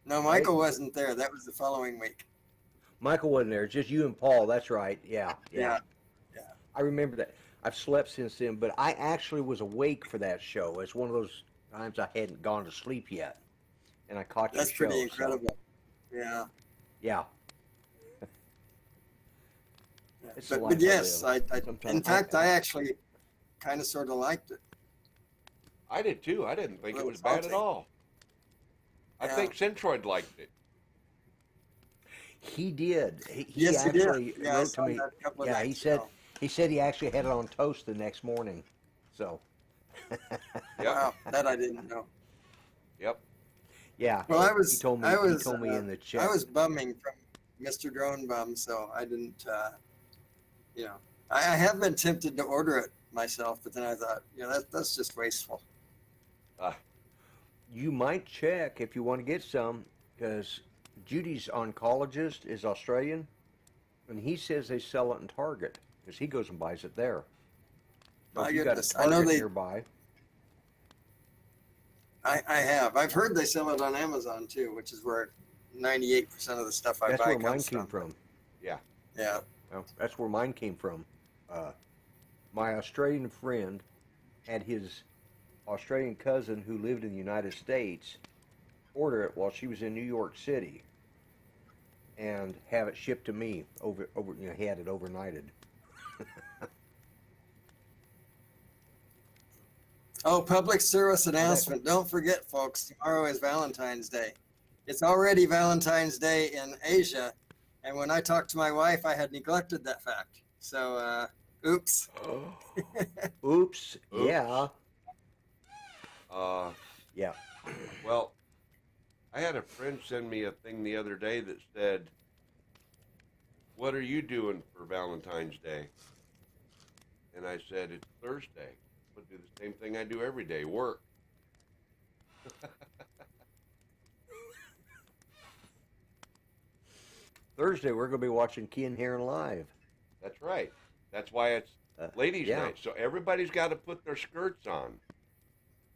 No, Michael wasn't there. That was the following week. Michael wasn't there, just you and Paul. That's right. Yeah. Yeah. I remember that. I've slept since then, but I actually was awake for that show. It's one of those times I hadn't gone to sleep yet, and I caught That's your show. pretty so, incredible. Yeah. yeah. It's the But life I yes, live. I Sometimes in fact, I actually kind of sort of liked it. I did too. I didn't think it Little was bad at salty. all. I Yeah. think Centroid liked it. He did. He Yes, he actually did. Yeah, I wrote saw to me. that a couple of Yeah, he nights said ago. he actually had it on toast the next morning. So. Yep. Wow, that I didn't know. Yep. Yeah. Well, He told me. I was, he told me in the chat. I was bumming from Mr. Drone Bum, so I didn't, I have been tempted to order it myself, but then I thought, that's just wasteful. You might check if you want to get some, because Judy's oncologist is Australian, and he says they sell it in Target because he goes and buys it there. So My if you got a goodness, I know Target they- nearby. I have. I've heard they sell it on Amazon too, which is where 98% of the stuff I That's buy where mine comes came from. Yeah. Well, that's where mine came from. My Australian friend had his Australian cousin who lived in the United States order it while she was in New York City and have it shipped to me over he had it overnighted. Oh, public service announcement. Don't forget, folks, tomorrow is Valentine's Day. It's already Valentine's Day in Asia. And when I talked to my wife, I had neglected that fact. So, oops. Oops. Yeah. Yeah. Well, I had a friend send me a thing the other day that said, "What are you doing for Valentine's Day?" And I said, "It's Thursday. I'll do the same thing I do every day, work." Thursday we're going to be watching Ken Heron live. That's right. That's why it's ladies' yeah. night. So everybody's got to put their skirts on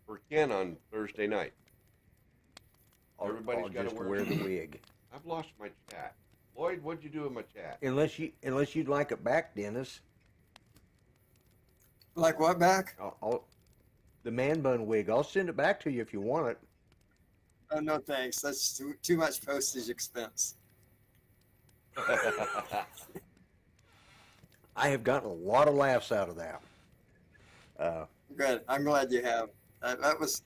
for Ken on Thursday night. Everybody's I'll got just to wear the wig. I've lost my chat. Lloyd, what'd you do with my chat? Unless you'd like it back, Dennis. Like what back? The man bun wig. I'll send it back to you if you want it. Oh, no, thanks. That's too much postage expense. I have gotten a lot of laughs out of that. Good. I'm glad you have. That was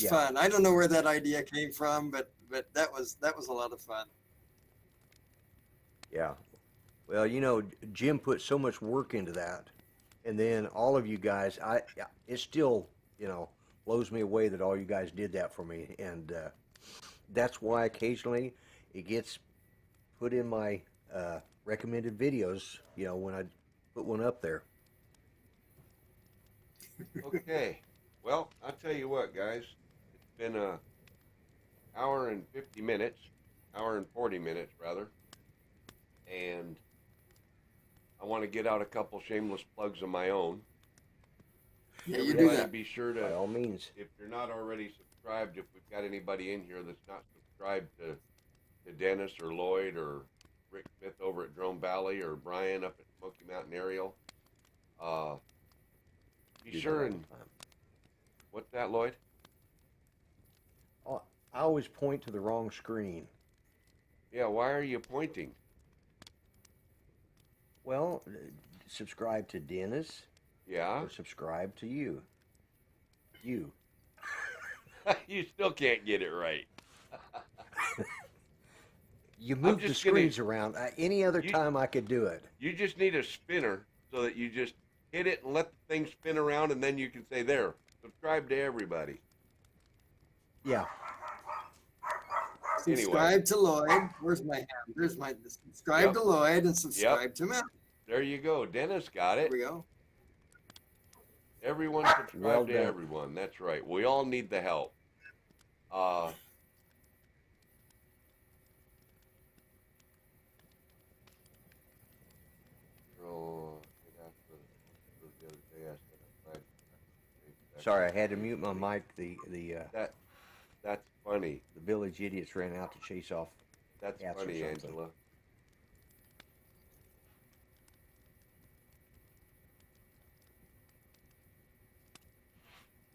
Yeah. fun. I don't know where that idea came from, but that was a lot of fun. Yeah. Well, you know, Jim put so much work into that, and then all of you guys, it still, you know, blows me away that all you guys did that for me, and that's why occasionally it gets put in my recommended videos. You know, when I put one up there. Okay. Well, I'll tell you what, guys. It's been a hour and 50 minutes, hour and 40 minutes, rather. And I want to get out a couple shameless plugs of my own. Yeah, you do Everybody that. be sure By to, all means. if you're not already subscribed, if we've got anybody in here that's not subscribed to Dennis or Lloyd or Rick Smith over at Drone Valley or Brian up at Smoky Mountain Aerial, be Do that sure all and, the time. what's that, Lloyd? Oh, I always point to the wrong screen. Yeah, why are you pointing? Well, subscribe to Dennis Yeah? or subscribe to you. You. You still can't get it right. You move the just gonna- screens around. Any other You- time I could do it. You just need a spinner so that you just hit it and let the thing spin around, and then you can say, there, subscribe to everybody. Yeah. Subscribe to Lloyd. Where's my hand? There's my subscribe Yep. to Lloyd and subscribe to Matt. There you go. Dennis got There it. we go. Everyone subscribe Well to done. everyone. That's right. We all need the help. Sorry, I had to mute my mic. That's funny. The village idiots ran out to chase off. That's Cats or funny, something. Angela.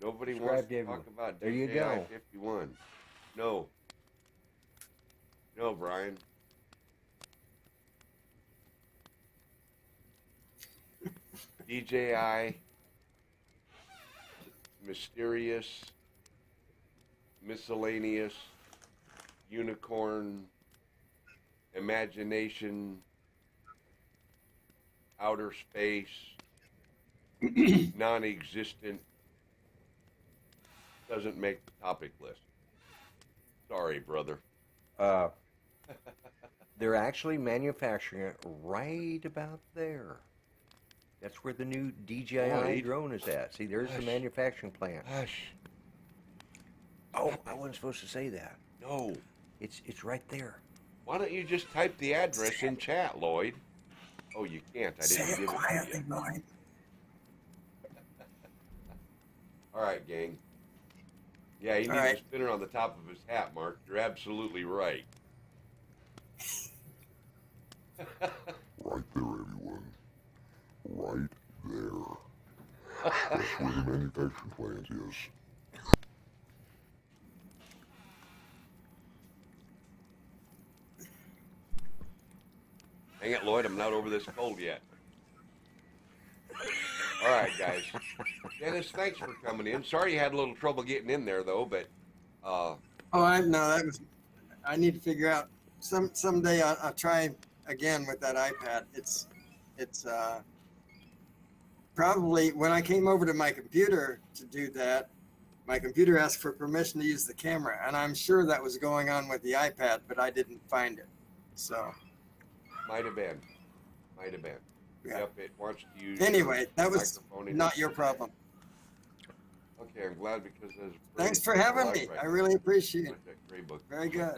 Nobody wants Subscribe to to everyone. talk about There you DJI go. 51. No. No, Brian. DJI, mysterious, miscellaneous, unicorn, imagination, outer space, non-existent, doesn't make the topic list. Sorry, brother. They're actually manufacturing it right about there. That's where the new DJI Lloyd. drone is at. See, there's the Hush. manufacturing plant. Hush. Oh, I wasn't supposed to say that. No. It's right there. Why don't you just type the address in chat, Lloyd? Oh, you can't. I didn't give it to you. Lloyd. All right, gang. Yeah, he needs right. a spinner on the top of his hat, Mark. You're absolutely right. Right there, everyone. Right there. That's where the manufacturing plant is. Hang it, Lloyd. I'm not over this cold yet. All right, guys. Dennis, thanks for coming in. Sorry you had a little trouble getting in there, though, but Oh, that was. I need to figure out someday. I'll try again with that iPad. It's probably when I came over to my computer to do that. My computer asked for permission to use the camera, and I'm sure that was going on with the iPad, but I didn't find it. So might have been. Might have been. Yeah. Yep, it wants to use anyway, your that was microphone in not it. your problem. Okay, I'm glad because there's. Thanks for having me. I really appreciate it. That gray book. Very good.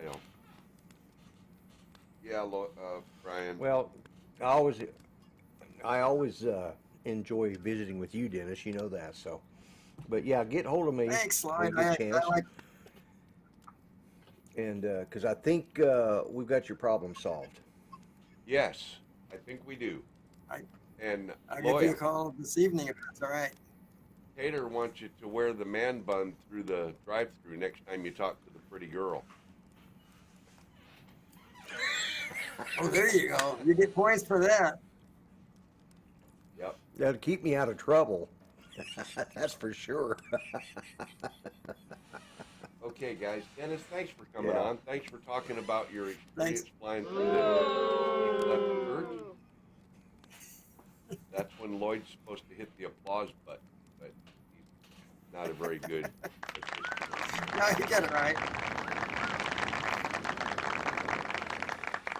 Yeah, Brian. Well, I always enjoy visiting with you, Dennis. You know that. So, but yeah, get hold of me. Thanks, when Lloyd. you get a chance. And because I think we've got your problem solved. Yes, I think we do. And I'll give you a Lloyd, call this evening if that's all right. Tater wants you to wear the man bun through the drive-through next time you talk to the pretty girl. Oh, there you go. You get points for that. Yep. That'll keep me out of trouble. That's for sure. Okay, guys. Dennis, thanks for coming Yeah. on. Thanks for talking about your experience Thanks. flying from the Leopard. That's when Lloyd's supposed to hit the applause button, but he's not a very good. No, you get it right.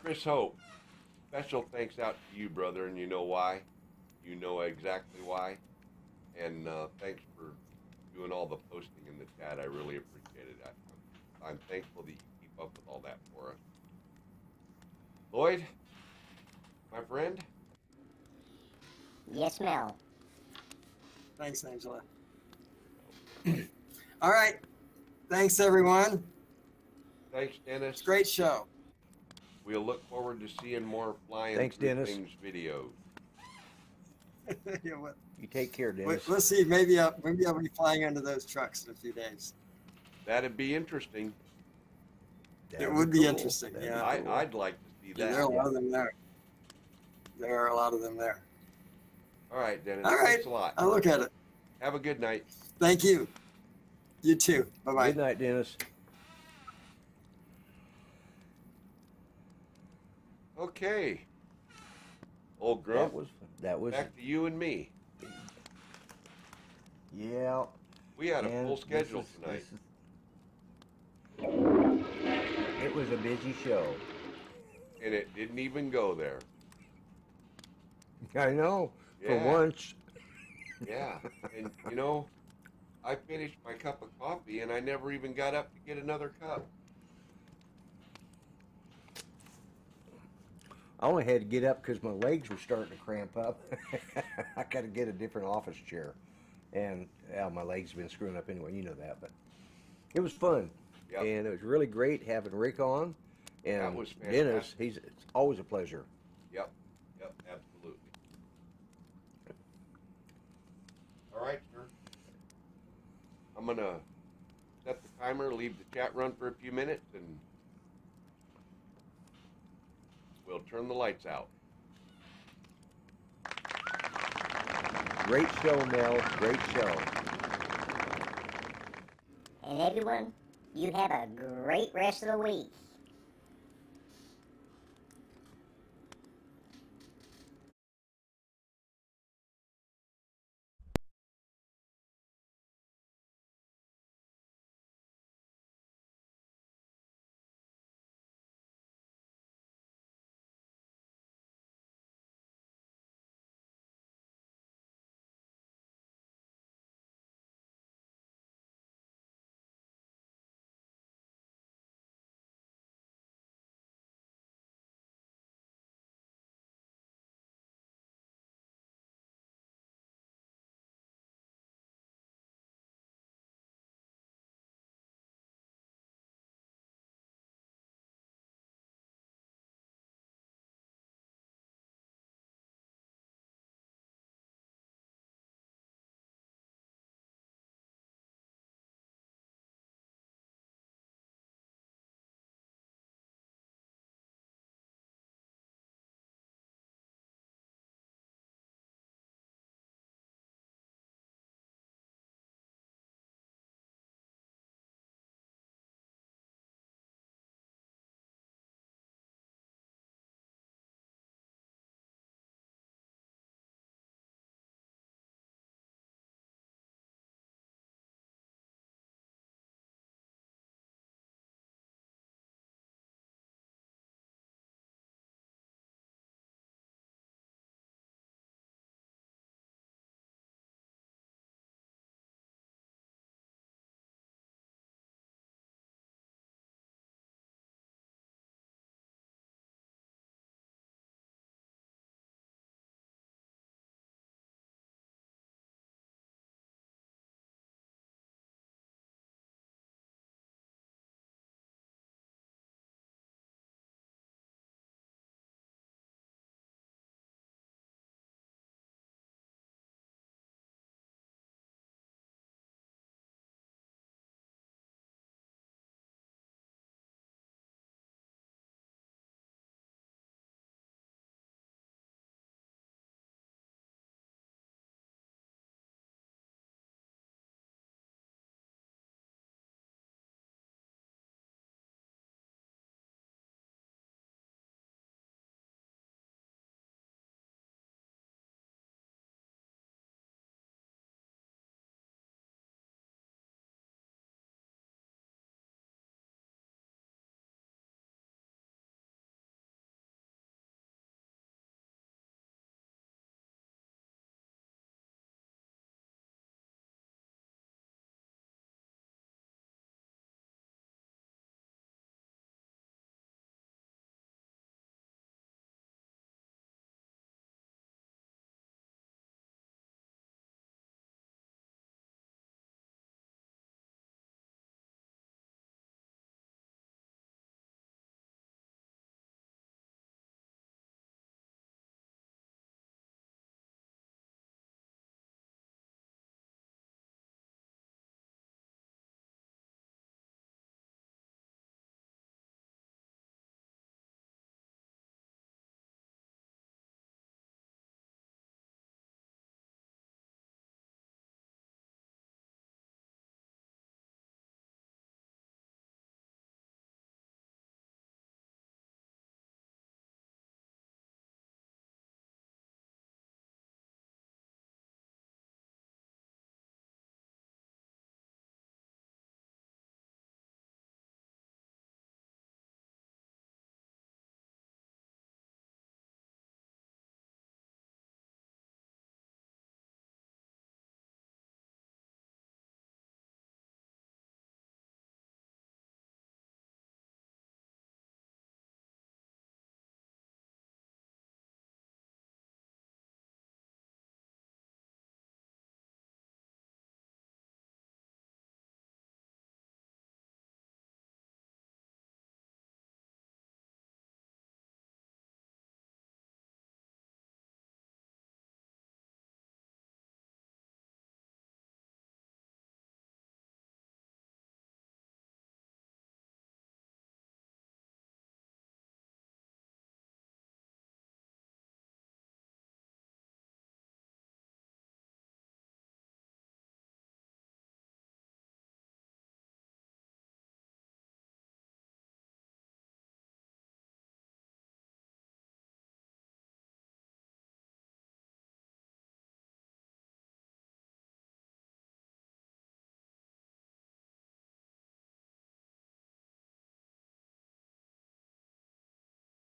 Chris Hope, special thanks out to you, brother, and you know why. You know exactly why. And thanks for doing all the posting in the chat. I really appreciate it. I'm thankful that you keep up with all that for us. Lloyd, my friend. Yes, Mel. Thanks, Angela. All right. Thanks, everyone. Thanks, Dennis. Great show. We'll look forward to seeing more flying Thanks, through Dennis. things videos. Yeah, well, You take care, Dennis. let's see. Maybe I'll be flying under those trucks in a few days. That'd be interesting. That'd It would be cool. interesting, That'd yeah. be cool. I'd like to see Yeah, that. there are a lot of them there. There are a lot of them there. All right, Dennis. All right. Thanks a lot. I'll look at it. Have a good night. Thank you. You too. Bye-bye. Good night, Dennis. Okay. Old Grump, That was back to you and me. yeah. We had a and full schedule this is- tonight. It was a busy show. And it didn't even go there. I know. For Yeah. once. Yeah. And, you know, I finished my cup of coffee and I never even got up to get another cup. I only had to get up because my legs were starting to cramp up. I got to get a different office chair. And my legs have been screwing up anyway. You know that. But it was fun. Yep. And it was really great having Rick on. And That was Dennis, fantastic. it's always a pleasure. Yep. Yep. Absolutely. All right, sir. I'm going to set the timer, leave the chat run for a few minutes, and we'll turn the lights out. Great show, Mel. Great show. And everyone, you have a great rest of the week.